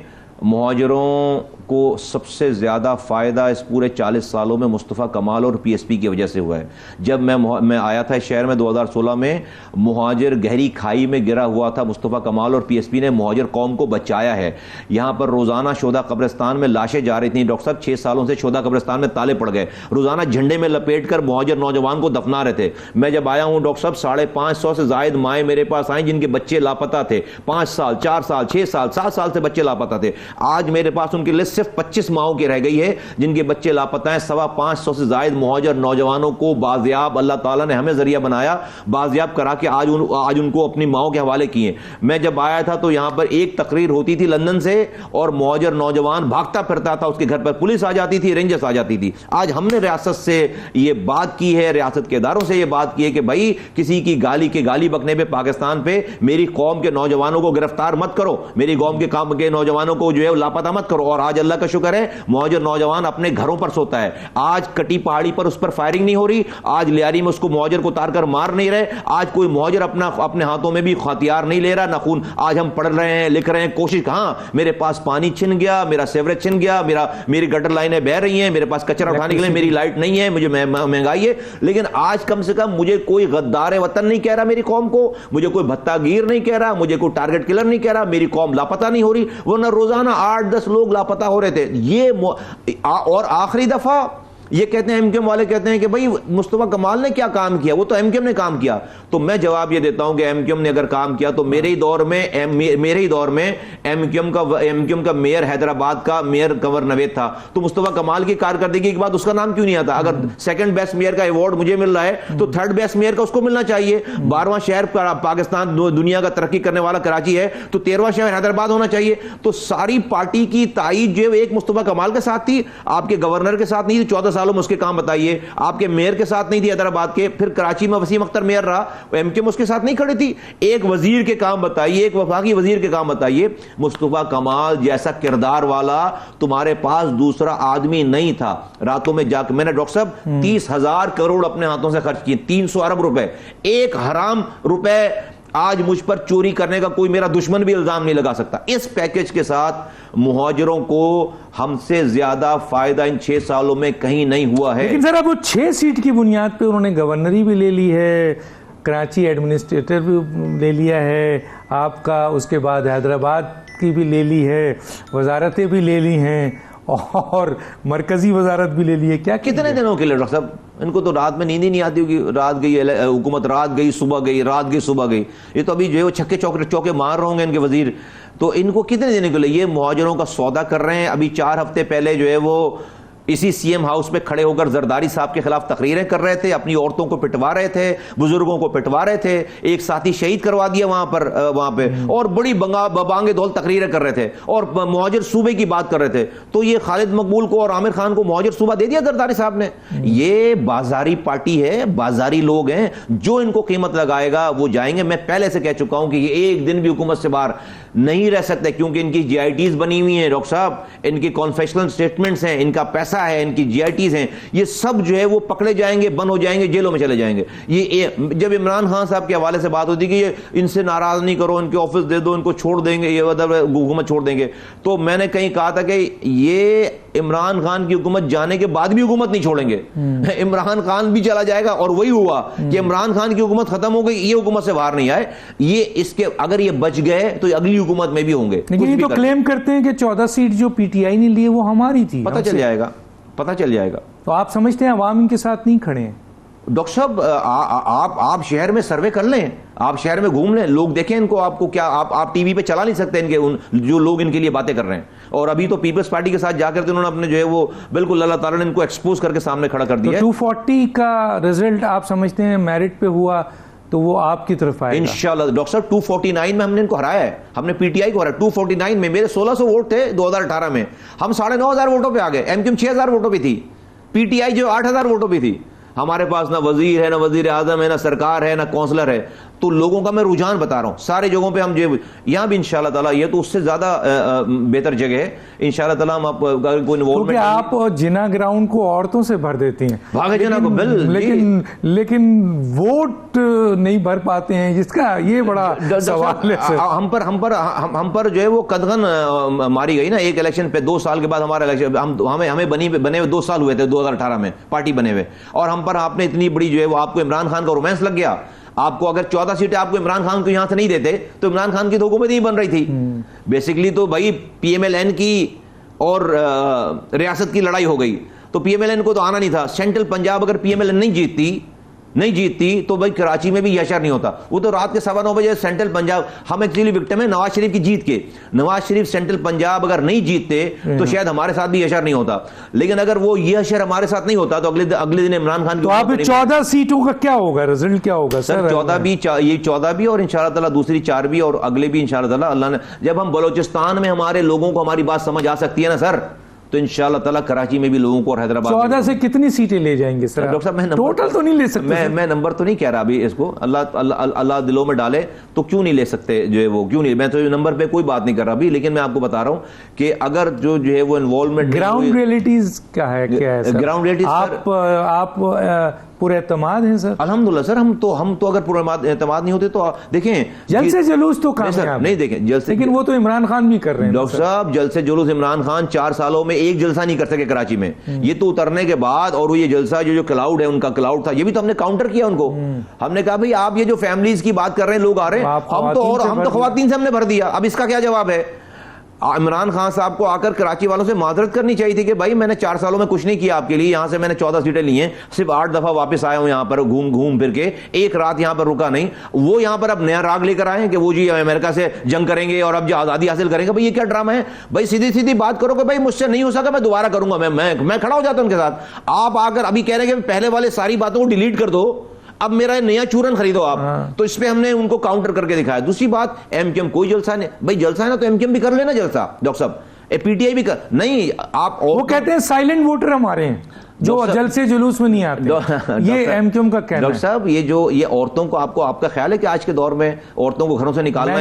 [SPEAKER 2] مہاجروں کو سب سے زیادہ فائدہ اس پورے 40 سالوں میں مصطفیٰ کمال اور پی ایس پی کی وجہ سے ہوا ہے. جب میں آیا تھا اس شہر میں 2016 میں، مہاجر گہری کھائی میں گرا ہوا تھا. مصطفیٰ کمال اور پی ایس پی نے مہاجر قوم کو بچایا ہے. یہاں پر روزانہ شہداء قبرستان میں لاشیں جا رہی تھیں. ڈاکٹر صاحب 6 سالوں سے شہداء قبرستان میں تالے پڑ گئے. روزانہ جھنڈے میں لپیٹ کر مہاجر نوجوان کو دفنا رہے تھے. میں جب آیا ہوں ڈاکٹر صاحب 550 سے زائد مائیں میرے پاس آئیں جن کے بچے لاپتہ تھے. 5 سال 4 سال 6 سال 7 سال سے بچے لاپتہ تھے. آج میرے پاس ان کی لسٹ صرف 25 ماہوں کی رہ گئی ہے جن کے بچے لاپتہ ہیں. 550 سے زائد مہاجر نوجوانوں کو بازیاب اللہ تعالیٰ نے ہمیں ذریعہ بنایا، بازیاب کرا کے آج ان کو اپنی ماؤں کے حوالے کیے. میں جب آیا تھا تو یہاں پر ایک تقریر ہوتی تھی لندن سے اور مہاجر نوجوان بھاگتا پھرتا تھا، اس کے گھر پر پولیس آ جاتی تھی، رینجرز آ جاتی تھی. آج ہم نے ریاست سے یہ بات کی ہے، ریاست کے اداروں سے یہ بات کی ہے کہ بھائی کسی کی گالی بکنے پہ، پاکستان پہ میری قوم کے نوجوانوں کو گرفتار مت کرو، میری قوم کے کام کے نوجوانوں کو جو ہے لاپتہ مت کرو. اور آج اللہ کا شکر ہے مہاجر نوجوان اپنے گھروں پر سوتا ہے. آج کٹی پہاڑی پر اس پر فائرنگ نہیں ہو رہی، آج لیاری میں اس کو مہاجر کو اتار کر مار نہیں رہے، آج کوئی مہاجر اپنے ہاتھوں میں بھی ہتھیار نہیں لے رہا، نہ خون. آج ہم پڑھ رہے ہیں، لکھ رہے ہیں، کوشش کہاں، میرے پاس پانی چھن گیا، میرا سیوریج چھن گیا، میری گٹر لائنیں بہ رہی ہیں، میرے پاس کچرا اٹھانے کے لیے میری لائٹ نہیں ہے، مجھے مہنگائی ہے. لیکن آج کم سے کم مجھے کوئی غدار وطن نہیں کہہ رہا میری قوم کو، مجھے کوئی بھتہ گیر نہیں کہہ رہا، مجھے کوئی ٹارگٹ کلر نہیں کہہ رہا، میری قوم لاپتہ نہیں ہو رہی. ورنہ روزانہ 8-10 لوگ لاپتہ ہو رہے تھے. یہ اور آخری دفعہ یہ کہتے ہیں ایم کیو ایم والے کہتے ہیں کہ بھائی مصطفیٰ کمال نے کیا کام کیا، وہ تو ایم کیو ایم نے کام کیا. تو میں جواب یہ دیتا ہوں کہ ایم کیو ایم نے اگر کام کیا تو میرے ہی دور میں ایم کیو ایم کا میئر حیدرآباد کا میئر کنور نوید تھا. تو مصطفیٰ کمال کی کارکردگی کے بعد اس کا نام کیوں نہیں آتا؟ اگر سیکنڈ بیسٹ میئر کا ایوارڈ مجھے مل رہا ہے تو تھرڈ بیسٹ میئر کا اس کو ملنا چاہیے. 12واں شہر پاکستان دنیا کا ترقی کرنے والا کراچی ہے تو 13واں شہر حیدرآباد ہونا چاہیے. تو ساری پارٹی کی تائید جو ہے ایک مصطفیٰ کمال کے ساتھ تھی، آپ کے گورنر کے ساتھ نہیں تھی. 14 سالوں میں اس کے کام بتائیے. آپ کے میئر کے ساتھ نہیں تھی حیدرآباد کے. پھر کراچی میں وسیم اختر میئر رہا، ایم کیو ایم اس کے ساتھ نہیں کھڑی تھی. ایک وزیر کے کام بتائیے، ایک وفاقی وزیر کے کام بتائیے. مصطفیٰ کمال جیسا کردار والا تمہارے پاس دوسرا آدمی نہیں تھا. راتوں میں جا کے میں نے ڈاکٹر صاحب 30,000 کروڑ اپنے ہاتھوں سے خرچ کیے، 300 ارب روپے. ایک حرام روپے آج مجھ پر چوری کرنے کا کوئی میرا دشمن بھی الزام نہیں لگا سکتا. اس پیکج کے ساتھ مہاجروں کو ہم سے زیادہ فائدہ ان 6 سالوں میں کہیں نہیں ہوا ہے.
[SPEAKER 1] لیکن سر اب وہ 6 سیٹ کی بنیاد پہ انہوں نے گورنری بھی لے لی ہے، کراچی ایڈمنسٹریٹر بھی لے لیا ہے آپ کا، اس کے بعد حیدرآباد کی بھی لے لی ہے، وزارتیں بھی لے لی ہیں، اور مرکزی وزارت بھی لے لیے. کیا
[SPEAKER 2] کتنے دنوں کے لیے ڈاکٹر صاحب؟ ان کو تو رات میں نیند ہی نہیں آتی ہوگی. رات گئی حکومت، رات گئی صبح گئی، رات گئی صبح گئی. یہ تو ابھی جو ہے وہ چھکے چوکے مار رہے ہوں گے ان کے وزیر. تو ان کو کتنے دینے کے لیے؟ یہ مہاجروں کا سودا کر رہے ہیں. ابھی 4 ہفتے پہلے جو ہے وہ اسی سی ایم ہاؤس پہ کھڑے ہو کر زرداری صاحب کے خلاف تقریریں کر رہے تھے، اپنی عورتوں کو پٹوا رہے تھے، بزرگوں کو پٹوا رہے تھے. ایک ساتھی شہید کروا دیا وہاں پہ اور بڑی بانگے دھول تقریریں کر رہے تھے اور مہاجر صوبے کی بات کر رہے تھے. تو یہ خالد مقبول کو اور عامر خان کو مہاجر صوبہ دے دیا زرداری صاحب نے. یہ بازاری پارٹی ہے، بازاری لوگ ہیں. جو ان کو قیمت لگائے گا وہ جائیں گے. میں پہلے سے کہہ چکا ہوں کہ یہ ایک دن بھی حکومت سے باہر نہیں رہ سکتے، کیونکہ ان کی جی آئی ٹیز بنی ہوئی ہیں ڈاکٹر صاحب، ان کی کانفیشنل سٹیٹمنٹس ہیں، ان کا پیسہ ہے، ان کی جی آئی ٹیز ہیں. یہ سب جو ہے وہ پکڑے جائیں گے، بند ہو جائیں گے، جیلوں میں چلے جائیں گے. یہ جب عمران خان صاحب کے حوالے سے بات ہوتی کہ یہ ان سے ناراض نہیں کرو، ان کے آفس دے دو، ان کو چھوڑ دیں گے، یہ حکومت چھوڑ دیں گے، تو میں نے کہیں کہا تھا کہ یہ عمران خان کی حکومت جانے کے بعد بھی حکومت نہیں چھوڑیں گے. عمران خان بھی چلا جائے گا. اور وہی ہوا کہ عمران خان کی حکومت ختم ہو گئی، یہ حکومت سے باہر نہیں آئے. یہ اس کے اگر یہ بچ گئے تو اگلی حکومت میں بھی ہوں گے.
[SPEAKER 1] لیکن یہ تو کلیم کرتے ہیں کہ 14 سیٹ جو پی ٹی آئی نے لی وہ ہماری تھی.
[SPEAKER 2] پتہ چل جائے گا، پتہ چل جائے گا.
[SPEAKER 1] تو آپ سمجھتے ہیں عوام ان کے ساتھ نہیں کھڑے ہیں؟
[SPEAKER 2] ڈاکٹر صاحب آپ شہر میں سروے کر لیں، آپ شہر میں گھوم لیں، لوگ دیکھیں ان کو. آپ کو کیا آپ ٹی وی پہ چلا نہیں سکتے ان کے جو لوگ ان کے لیے باتیں کر رہے ہیں. اور ابھی تو پیپلز پارٹی کے ساتھ جا کر انہوں نے اپنے جو ہے وہ بالکل اللہ تعالیٰ نے ان کو ایکسپوز کر کے سامنے کھڑا کر دیا.
[SPEAKER 1] 240 کا رزلٹ آپ سمجھتے ہیں میرٹ پہ ہوا تو وہ آپ کی طرف آئے گا
[SPEAKER 2] انشاءاللہ. ڈاکٹر صاحب 249 میں ہم نے ان کو ہرایا ہے. ہم نے پی ٹی آئی کو ہرایا 249 میں. میرے 1600 ووٹ تھے 2018 میں، ہم 9500 ووٹوں پہ آ گئے. ایم کیو ایم 6000 ووٹوں پہ تھی، پی ٹی آئی جو 8000 ووٹوں پہ تھی. ہمارے پاس نہ وزیر ہے، نہ وزیر اعظم ہے، نہ سرکار ہے، نہ کونسلر ہے. تو لوگوں کا میں رجحان بتا رہا ہوں سارے جگہوں پہ. ہم جو یہاں بھی انشاءاللہ تعالیٰ یہ تو اس سے زیادہ بہتر جگہ ہے انشاءاللہ تعالیٰ. ہم آپ کوئی انوالومنٹ،
[SPEAKER 1] آپ جنا گراؤنڈ کو عورتوں سے بھر دیتے ہیں،
[SPEAKER 2] بھاگے جنا کو
[SPEAKER 1] لیکن ووٹ نہیں بھر پاتے ہیں، جس کا یہ بڑا سوال ہے.
[SPEAKER 2] ہم پر جو ہے وہ قدغن ماری گئی نا ایک الیکشن پہ. 2 سال کے بعد ہمارا الیکشن ہمیں بنے ہوئے 2 سال ہوئے تھے 2018 میں پارٹی بنے ہوئے. اور ہم پر آپ نے اتنی بڑی جو ہے وہ آپ کو عمران خان کا رومانس لگ گیا. آپ کو اگر 14 سیٹیں آپ کو عمران خان کو یہاں سے نہیں دیتے تو عمران خان کی تو حکومت نہیں بن رہی تھی. بیسکلی تو بھائی پی ایم ایل این کی اور ریاست کی لڑائی ہو گئی. تو پی ایم ایل این کو تو آنا نہیں تھا. سینٹرل پنجاب اگر پی ایم ایل این نہیں جیتتی تو بھائی کراچی میں بھی یہ اشر نہیں ہوتا. وہ تو رات کے 9:15 بجے سینٹرل پنجاب، ہم ایکچولی وکٹم ہیں نواز شریف کی جیت کے. نواز شریف سینٹرل پنجاب اگر نہیں جیتتے تو شاید ہمارے ساتھ بھی اشر نہیں ہوتا. لیکن اگر وہ یہ اشر ہمارے ساتھ نہیں ہوتا تو اگلے دن عمران خان
[SPEAKER 1] تو آپ 14 سیٹوں کا کیا ہوگا رزلٹ، کیا ہوگا
[SPEAKER 2] سر؟ 14 بھی اور انشاءاللہ تعالیٰ دوسری 4 بھی اور اگلے بھی انشاءاللہ تعالیٰ. اللہ نے جب ہم بلوچستان میں ہمارے لوگوں کو ہماری بات سمجھ آ سکتی ہے نا سر، تو انشاءاللہ تعالیٰ کراچی میں بھی لوگوں کو اور حیدرآباد
[SPEAKER 1] 14 سے کتنی سیٹیں لے جائیں گے سر؟
[SPEAKER 2] ڈاکٹر صاحب میں
[SPEAKER 1] ٹوٹل تو نہیں لے سکتے.
[SPEAKER 2] میں نمبر تو نہیں کہہ رہا ابھی اس کو. اللہ دلوں میں ڈالے تو کیوں نہیں لے سکتے جو ہے وہ، کیوں نہیں. میں تو نمبر پہ کوئی بات نہیں کر رہا ابھی، لیکن میں آپ کو بتا رہا ہوں کہ اگر جو ہے وہ انوالومنٹ
[SPEAKER 1] گراؤنڈ ریئلٹیز کیا ہے
[SPEAKER 2] گراؤنڈ ریئلٹیز
[SPEAKER 1] آپ پورے اعتماد ہیں سر؟
[SPEAKER 2] الحمدللہ سر. ہم تو اگر پورے اعتماد نہیں ہوتے تو دیکھیں
[SPEAKER 1] جلسے جلوس تو کامیاب
[SPEAKER 2] نہیں. دیکھیں جلسے،
[SPEAKER 1] لیکن وہ تو عمران خان بھی کر رہے ہیں
[SPEAKER 2] ڈاکٹر صاحب. جلسے جلوس عمران خان 4 سالوں میں ایک جلسہ نہیں کر سکے کراچی میں. یہ تو اترنے کے بعد، اور یہ جلسہ جو کلاؤڈ ہے ان کا کلاؤڈ تھا، یہ بھی تو ہم نے کاؤنٹر کیا ان کو. ہم نے کہا بھائی آپ یہ جو فیملیز کی بات کر رہے ہیں لوگ آ رہے ہیں، ہم تو خواتین سے ہم نے بھر دیا. اب اس کا کیا جواب ہے؟ عمران خان صاحب کو آ کر کراچی والوں سے معذرت کرنی چاہیے تھی کہ بھائی میں نے 4 سالوں میں کچھ نہیں کیا آپ کے لیے. یہاں سے میں نے 14 سیٹیں لی ہیں، صرف 8 دفعہ واپس آیا ہوں یہاں پر گھوم پھر کے، ایک رات یہاں پر رکا نہیں. وہ یہاں پر اب نیا راگ لے کر آئے ہیں کہ وہ جی امریکہ سے جنگ کریں گے اور اب جو آزادی حاصل کریں گے. بھائی یہ کیا ڈرامہ ہے؟ بھائی سیدھی بات کرو کہ بھائی مجھ سے نہیں ہو سکا، میں دوبارہ کروں گا. میں کھڑا ہو جاتا ہوں ان کے ساتھ. آپ آ کر ابھی کہہ رہے ہیں کہ پہلے والے ساری باتوں کو ڈیلیٹ کر دو، اب میرا نیا چورن خریدو آپ. تو اس پہ ہم نے ان کو کاؤنٹر کر کے دکھایا. دوسری بات، ایم کیو ایم کوئی جلسہ نہیں. بھائی جلسہ ہے نا تو ایم کیو ایم بھی کر لینا جلسہ ڈاکٹر صاحب. پی ٹی آئی بھی کر نہیں. آپ
[SPEAKER 1] وہ کہتے ہیں سائلنٹ ووٹر ہمارے ہیں جو جلسے جلوس میں نہیں آتے. یہ ایم کیو ایم کا کہنا ہے.
[SPEAKER 2] ڈاکٹر صاحب یہ عورتوں کو آپ کا خیال ہے کہ آج کے دور میں عورتوں کو گھروں سے نکالنا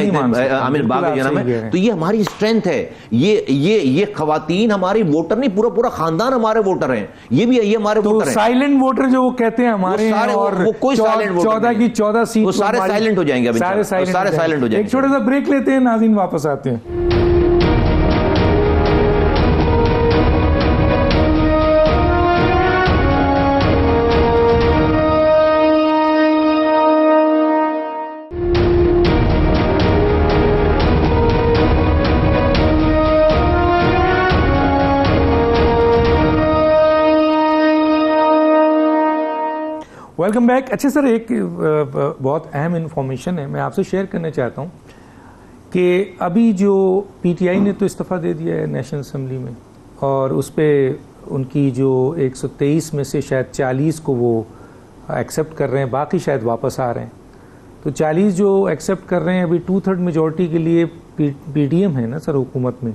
[SPEAKER 2] تو یہ ہماری اسٹرینتھ ہے. یہ خواتین ہماری ووٹر نہیں، پورا خاندان ہمارے ووٹر ہیں. یہ ہمارے ووٹر ہیں.
[SPEAKER 1] سائلنٹ ووٹر جو وہ کہتے ہیں ہمارے، اور
[SPEAKER 2] کوئی سائلنٹ
[SPEAKER 1] 14 کی 14 سیٹ
[SPEAKER 2] سارے سائلنٹ ہو جائیں گے. سارے سائلنٹ ہو جائیں گے.
[SPEAKER 1] ایک چھوٹا سا بریک لیتے ہیں ناظرین، واپس آتے ہیں. Welcome back. اچھا سر, ایک بہت اہم انفارمیشن ہے, میں آپ سے شیئر کرنا چاہتا ہوں کہ ابھی جو پی ٹی آئی نے تو استعفیٰ دے دیا ہے نیشنل اسمبلی میں, اور اس پہ ان کی جو 123 میں سے شاید 40 کو وہ ایکسیپٹ کر رہے ہیں, باقی شاید واپس آ رہے ہیں. تو 40 جو ایکسیپٹ کر رہے ہیں, ابھی 2/3 میجورٹی کے لیے پی ڈی ایم ہے نا سر حکومت میں,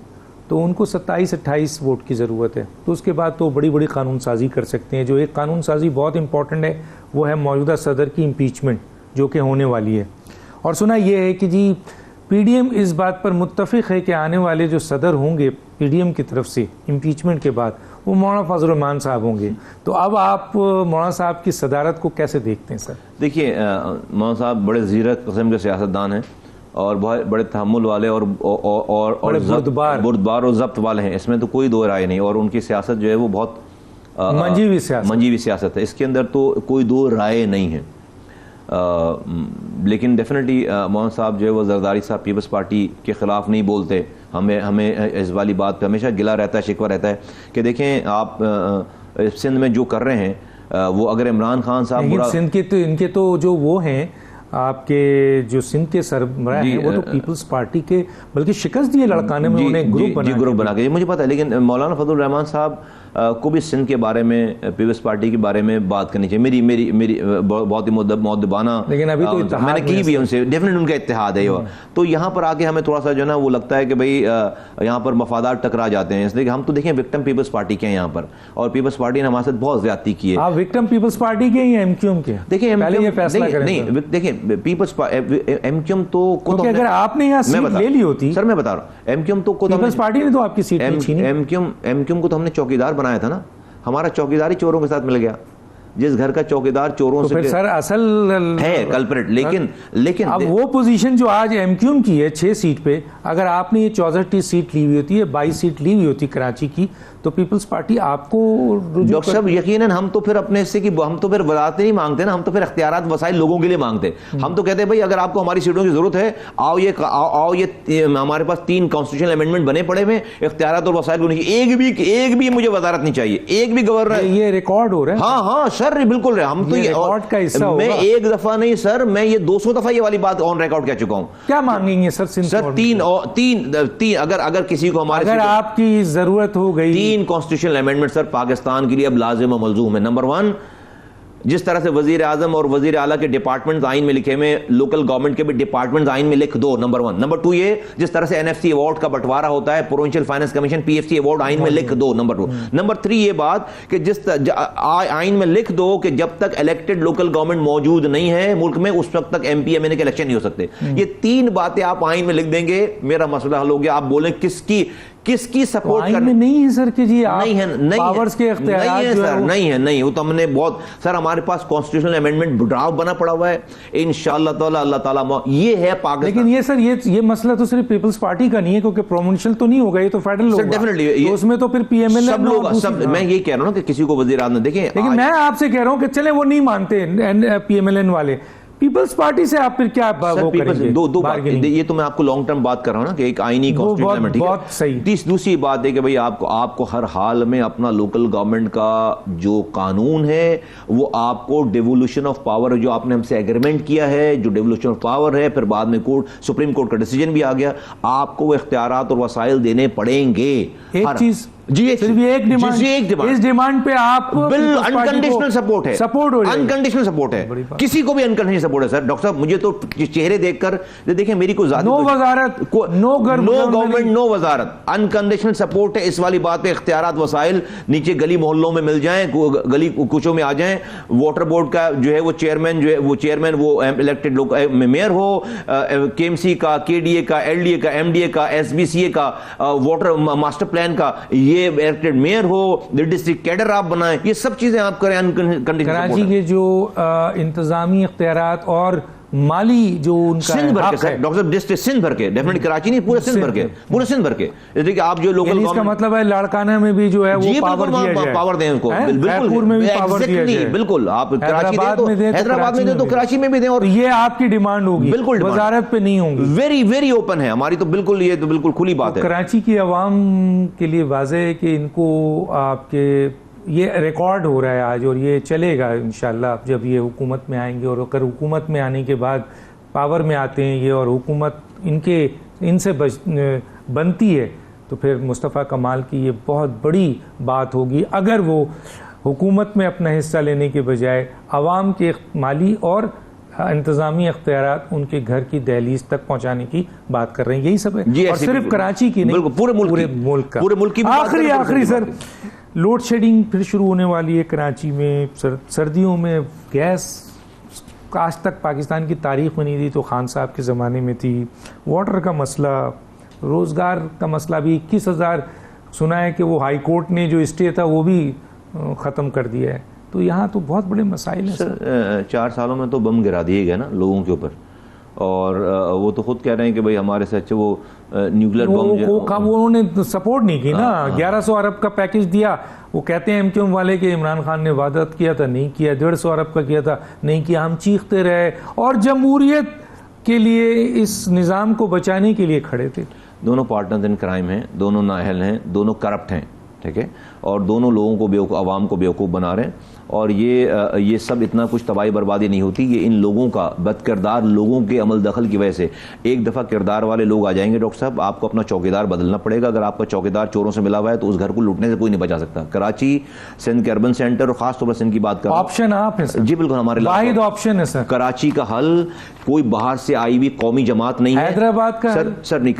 [SPEAKER 1] تو ان کو 27-28 ووٹ کی ضرورت ہے. تو اس کے بعد تو بڑی بڑی قانون سازی کر سکتے ہیں. جو ایک قانون سازی بہت امپورٹنٹ ہے وہ ہے موجودہ صدر کی امپیچمنٹ, جو کہ ہونے والی ہے. اور سنا یہ ہے کہ جی پی ڈی ایم اس بات پر متفق ہے کہ آنے والے جو صدر ہوں گے پی ڈی ایم کی طرف سے امپیچمنٹ کے بعد, وہ مولانا فضل الرحمان صاحب ہوں گے. تو اب آپ مولانا صاحب کی صدارت کو کیسے دیکھتے ہیں سر؟
[SPEAKER 2] دیکھیے, مولانا صاحب بڑے زیرک قسم کے سیاستدان ہیں اور بہت بڑے تحمل والے اور بردبار اور ضبط والے ہیں, اس میں تو کوئی دو رائے نہیں. اور ان کی سیاست جو ہے وہ بہت منجی ہوئی سیاست ہے, اس کے اندر تو کوئی دو رائے نہیں ہے. لیکن ڈیفینیٹلی مولانا صاحب جو ہے وہ زرداری صاحب پیپلز پارٹی کے خلاف نہیں بولتے. ہمیں اس والی بات پہ ہمیشہ گلا رہتا ہے, شکوہ رہتا ہے کہ دیکھیں آپ سندھ میں جو کر رہے ہیں, وہ اگر عمران خان صاحب
[SPEAKER 1] سندھ کے تو ان کے تو جو وہ ہیں آپ کے جو سندھ کے سربراہ ہیں وہ تو پیپلز پارٹی کے, بلکہ شکست دی ہے لڑکانے میں انہیں گروپ بنا کے,
[SPEAKER 2] مجھے پتا ہے. لیکن مولانا فضل الرحمان صاحب کو بھی سندھ کے بارے میں, پیپلز پارٹی کے بارے میں بات کرنی چاہیے. میری بہت ہی مؤدبانہ,
[SPEAKER 1] لیکن ابھی تو
[SPEAKER 2] میں نے کی بھی ان سے, ڈیفینیٹ ان کا اتحاد ہے. تو یہاں پر آ کے ہمیں تھوڑا سا جو ہے نا وہ لگتا ہے کہ بھئی یہاں پر مفادات ٹکرا جاتے ہیں, اس لیے کہ ہم تو دیکھیں وکٹم پیپلز پارٹی کے ہیں یہاں پر, اور پیپلز پارٹی نے ہمارے ساتھ بہت زیادتی کی ہے.
[SPEAKER 1] آپ وکٹم پیپلز پارٹی کے یا ایم کیو ایم کے؟
[SPEAKER 2] دیکھیں
[SPEAKER 1] پہلے یہ فیصلہ کریں.
[SPEAKER 2] نہیں دیکھیں پیپلز ایم کیو ایم تو
[SPEAKER 1] اگر آپ نے یہاں سیٹ لے لی ہوتی,
[SPEAKER 2] سر میں بتا رہا ہوں, ایم کیو ایم تو
[SPEAKER 1] پیپلز پارٹی نے تو آپ کی سیٹ چھینی.
[SPEAKER 2] ایم کیو ایم کو تو ہم نے چوکیدار بنایا تھا نا, ہمارا چوکیدار ہی چوروں کے ساتھ مل گیا. جس گھر کا چوکیدار چوروں سے
[SPEAKER 1] سر اصل
[SPEAKER 2] ہے کلپریٹ. لیکن
[SPEAKER 1] اب وہ پوزیشن جو آج ایم کیو ایم کی ہے 6 سیٹ پہ, اگر آپ نے یہ 64 سیٹ لی ہوئی ہوتی ہے, 22 سیٹ لی ہوئی ہوتی کراچی کی, تو پیپلز پارٹی آپ کو
[SPEAKER 2] ڈاکٹر صاحب یقیناً ہم تو پھر اپنے حصے کی, ہم تو پھر وزارتیں نہیں مانگتے نا, ہم تو پھر اختیارات وسائل لوگوں کے لیے مانگتے. ہم تو کہتے ہیں بھائی اگر آپ کو ہماری سیٹوں کی ضرورت ہے, آؤ یہ ہمارے پاس 3 کانسٹیٹیوشنل امینڈمنٹ بنے پڑے ہوئے, اختیارات اور وسائل کو نہیں, ایک بھی مجھے وزارت نہیں چاہیے, ایک بھی گورنر.
[SPEAKER 1] یہ ریکارڈ ہو رہا ہے.
[SPEAKER 2] ہاں سر بالکل, ہم تو
[SPEAKER 1] ریکارڈ کا حصہ ہوگا.
[SPEAKER 2] میں ایک دفعہ نہیں سر, میں یہ 200 دفعہ یہ والی بات آن ریکارڈ کہہ چکا ہوں.
[SPEAKER 1] کیا مانگیں گے سر؟
[SPEAKER 2] 3 اگر کسی کو ہمارے,
[SPEAKER 1] اگر آپ کی ضرورت ہو گئی
[SPEAKER 2] 3 کانسٹیٹیوشنل امینڈمنٹ سر پاکستان کے لیے اب لازم و ملزوم ہے. نمبر 1, جس طرح سے وزیر اعظم اور وزیر اعلیٰ کے ڈپارٹمنٹ آئین میں لکھے ہوئے, لوکل گورنمنٹ کے بھی ڈپارٹمنٹ آئین میں لکھ دو. نمبر 1. نمبر 2 یہ جس طرح سے این ایف سی ایوارڈ کا بٹوارا ہوتا ہے, provincial finance commission P F C award آئین میں لکھ دو. نمبر 2. نمبر 3 یہ بات کہ جس آئین میں لکھ دو کہ جب تک الیکٹڈ لوکل گورنمنٹ موجود نہیں ہے ملک میں, اس وقت تک ایم پی ایم این اے کے الیکشن نہیں ہو سکتے. یہ 3 باتیں آپ آئین میں لکھ دیں گے, میرا مسئلہ حل ہو گیا. آپ بولیں کس کی سپورٹ
[SPEAKER 1] کرنے نہیں ہے سر کہ جی پاورز کے اختیارات
[SPEAKER 2] نہیں, وہ تو ہم نے بہت سر, ہمارے پاس کانسٹیٹیوشنل امینڈمنٹ ڈرافٹ بنا پڑا ہوا ہے انشاءاللہ تعالی, اللہ تعالیٰ یہ ہے پاکستان.
[SPEAKER 1] لیکن یہ سر یہ مسئلہ تو صرف پیپلز پارٹی کا نہیں ہے, کیونکہ پروونشل تو نہیں ہوگا, یہ تو فیڈرل ہوگا.
[SPEAKER 2] ڈیفینیٹلی
[SPEAKER 1] اس میں تو پھر پی ایم ایل اے
[SPEAKER 2] سب, میں یہ کہہ رہا ہوں کہ کسی کو وزیر اعظم دیکھیں,
[SPEAKER 1] لیکن میں آپ سے کہہ رہا ہوں کہ چلیں وہ نہیں مانتے پی ایم ایل این والے, پیپلز پارٹی سے آپ پھر کیا وہ کریں گے؟
[SPEAKER 2] دو یہ تو میں آپ کو لانگ ٹرم بات کر رہا ہوں نا کہ ایک آئینی کانسٹیٹیوشن,
[SPEAKER 1] بہت صحیح.
[SPEAKER 2] دوسری بات ہے کہ بھئی آپ کو ہر حال میں اپنا لوکل گورنمنٹ کا جو قانون ہے وہ آپ کو ڈیوولوشن آف پاور, جو آپ نے ہم سے ایگریمنٹ کیا ہے, جو ڈیوولوشن آف پاور ہے, پھر بعد میں سپریم کورٹ کا ڈیسیجن بھی آ گیا, آپ کو وہ اختیارات اور وسائل دینے پڑیں گے.
[SPEAKER 1] ایک چیز صرف ایک ڈیمانڈ, اس ڈیمانڈ پہ آپ
[SPEAKER 2] انکنڈیشنل سپورٹ ہے, انکنڈیشنل سپورٹ ہے, کسی کو بھی انکنڈیشنل سپورٹ ہے. سر ڈاکٹر صاحب مجھے تو چہرے دیکھ کر دیکھیں, میری کوئی ذاتی
[SPEAKER 1] نو وزارت, نو
[SPEAKER 2] گورنمنٹ, نو وزارت, انکنڈیشنل سپورٹ ہے. اس والی بات پہ اختیارات وسائل نیچے گلی محلوں میں مل جائیں, گلی کوچوں میں آ جائیں. واٹر بورڈ کا جو ہے وہ چیئرمین وہ الیکٹڈ میئر ہو, کے ایم سی کا, کے ڈی اے کا, ایل ڈی اے کا, ایم ڈی اے کا, ایس بی سی اے کا, واٹر ماسٹر پلان کا, یہ الیکٹڈ میئر ہو, ڈسٹرکٹ کیڈر آپ بنائیں, یہ سب چیزیں آپ کریں.
[SPEAKER 1] کراچی کے جو انتظامی اختیارات اور مالی جو ان کا
[SPEAKER 2] سندھ بھر کے, ڈاکٹر صاحب ڈسٹرکٹ سندھ بھر کے, ڈیفینیٹلی کراچی نہیں, پورے سندھ بھر کے, پورے سندھ بھر کے. جیسے کہ آپ جو لوکل,
[SPEAKER 1] اس کا مطلب ہے لاڑکانہ میں بھی جو ہے وہ
[SPEAKER 2] پاور دیں ان کو, بالکل آپ کراچی دیں تو حیدرآباد میں دیں تو کراچی میں بھی دیں, اور
[SPEAKER 1] یہ آپ کی ڈیمانڈ ہوگی, بالکل وزارت پہ نہیں ہوگی.
[SPEAKER 2] ویری اوپن ہے ہماری تو, بالکل یہ تو بالکل کھلی بات ہے.
[SPEAKER 1] کراچی کی عوام کے لیے واضح ہے کہ ان کو آپ کے یہ ریکارڈ ہو رہا ہے آج اور یہ چلے گا انشاءاللہ جب یہ حکومت میں آئیں گے، اور اگر حکومت میں آنے کے بعد پاور میں آتے ہیں یہ اور حکومت ان سے بنتی ہے تو پھر مصطفیٰ کمال کی یہ بہت بڑی بات ہوگی اگر وہ حکومت میں اپنا حصہ لینے کے بجائے عوام کے مالی اور انتظامی اختیارات ان کے گھر کی دہلیز تک پہنچانے کی بات کر رہے ہیں. یہی سب ہے، اور صرف کراچی کی نہیں،
[SPEAKER 2] پورے ملک کا.
[SPEAKER 1] آخری سر لوڈ شیڈنگ پھر شروع ہونے والی ہے کراچی میں. سردیوں میں گیس آج تک پاکستان کی تاریخ میں نہیں تھی تو خان صاحب کے زمانے میں تھی. واٹر کا مسئلہ، روزگار کا مسئلہ بھی 21,000 سنا ہے کہ وہ ہائی کورٹ نے جو اسٹے تھا وہ بھی ختم کر دیا ہے. تو یہاں تو بہت بڑے مسائل ہیں
[SPEAKER 2] سر. 4 سالوں میں تو بم گرا دیے گئے نا لوگوں کے اوپر، اور وہ تو خود کہہ رہے ہیں کہ بھئی ہمارے سے اچھے وہ نیوکلیر بم
[SPEAKER 1] انہوں نے سپورٹ نہیں کی نا. 1100 ارب کا پیکج دیا. وہ کہتے ہیں ایم کیو ایم والے کہ عمران خان نے وعدہ کیا تھا نہیں کیا، 150 ارب کا کیا تھا نہیں کیا. ہم چیختے رہے اور جمہوریت کے لیے اس نظام کو بچانے کے لیے کھڑے تھے.
[SPEAKER 2] دونوں پارٹنرز ان کرائم ہیں، دونوں نااہل ہیں، دونوں کرپٹ ہیں، ٹھیک ہے، اور دونوں لوگوں کو عوام کو بیوقوف بنا رہے ہیں. اور یہ سب اتنا کچھ تباہی بربادی نہیں ہوتی، یہ ان لوگوں کا بد کردار لوگوں کے عمل دخل کی وجہ سے. ایک دفعہ کردار والے لوگ آ جائیں گے ڈاکٹر صاحب، آپ کو اپنا چوکیدار بدلنا پڑے گا. اگر آپ کا چوکیدار چوروں سے ملا ہوا ہے تو اس گھر کو لوٹنے سے کوئی نہیں بچا سکتا. کراچی سندھ کے اربن سینٹر اور خاص طور پر سندھ کی بات کریں،
[SPEAKER 1] آپشن آپ ہیں سر.
[SPEAKER 2] جی بالکل، ہمارے
[SPEAKER 1] واحد آپشن ہے سر.
[SPEAKER 2] کراچی کا حل کوئی باہر سے آئی ہوئی قومی جماعت نہیں ہے.
[SPEAKER 1] حیدرآباد کا
[SPEAKER 2] سر نہیں،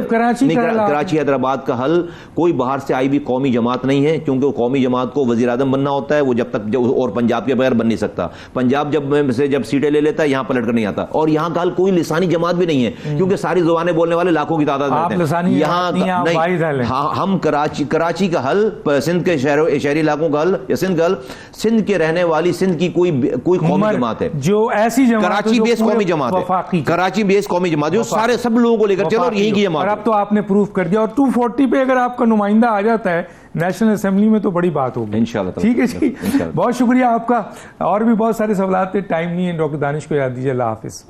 [SPEAKER 2] کراچی حیدرآباد کا حل کوئی باہر سے آئی ہوئی قومی جماعت نہیں ہے، کیونکہ وہ قومی جماعت کو وزیر اعظم بننا ہوتا ہے، وہ جب تک اور پنجاب کے بغیر بن نہیں سکتا. پنجاب جب سیٹیں لے لیتا ہے یہاں پلٹ کر نہیں آتا. اور یہاں کا حل کوئی لسانی جماعت بھی نہیں ہے، کیونکہ ساری زبانیں بولنے والے لاکھوں کی تعداد میں یہاں نہیں. ہم کراچی کا حل، سندھ کے شہری علاقوں کا حل یا سندھ کا حل، سندھ کے رہنے والی سندھ کی کوئی قومی جماعت ہے
[SPEAKER 1] جو ایسی
[SPEAKER 2] کراچی بیس قومی جماعت ہے، کراچی بیس قومی جماعت جو سارے سب لوگوں کو لے کر چلو، اور یہی کی جماعت.
[SPEAKER 1] اور اب تو آپ نے پروف کر دیا، اور 240 پہ اگر آپ کا نمائندہ آ جاتا ہے نیشنل اسمبلی میں تو بڑی بات ہوگی
[SPEAKER 2] انشاءاللہ.
[SPEAKER 1] ٹھیک ہے جی، بہت شکریہ آپ کا. اور بھی بہت سارے سوالات تھے، ٹائم نہیں ہے. ڈاکٹر دانش کو یاد دیجیے. اللہ حافظ.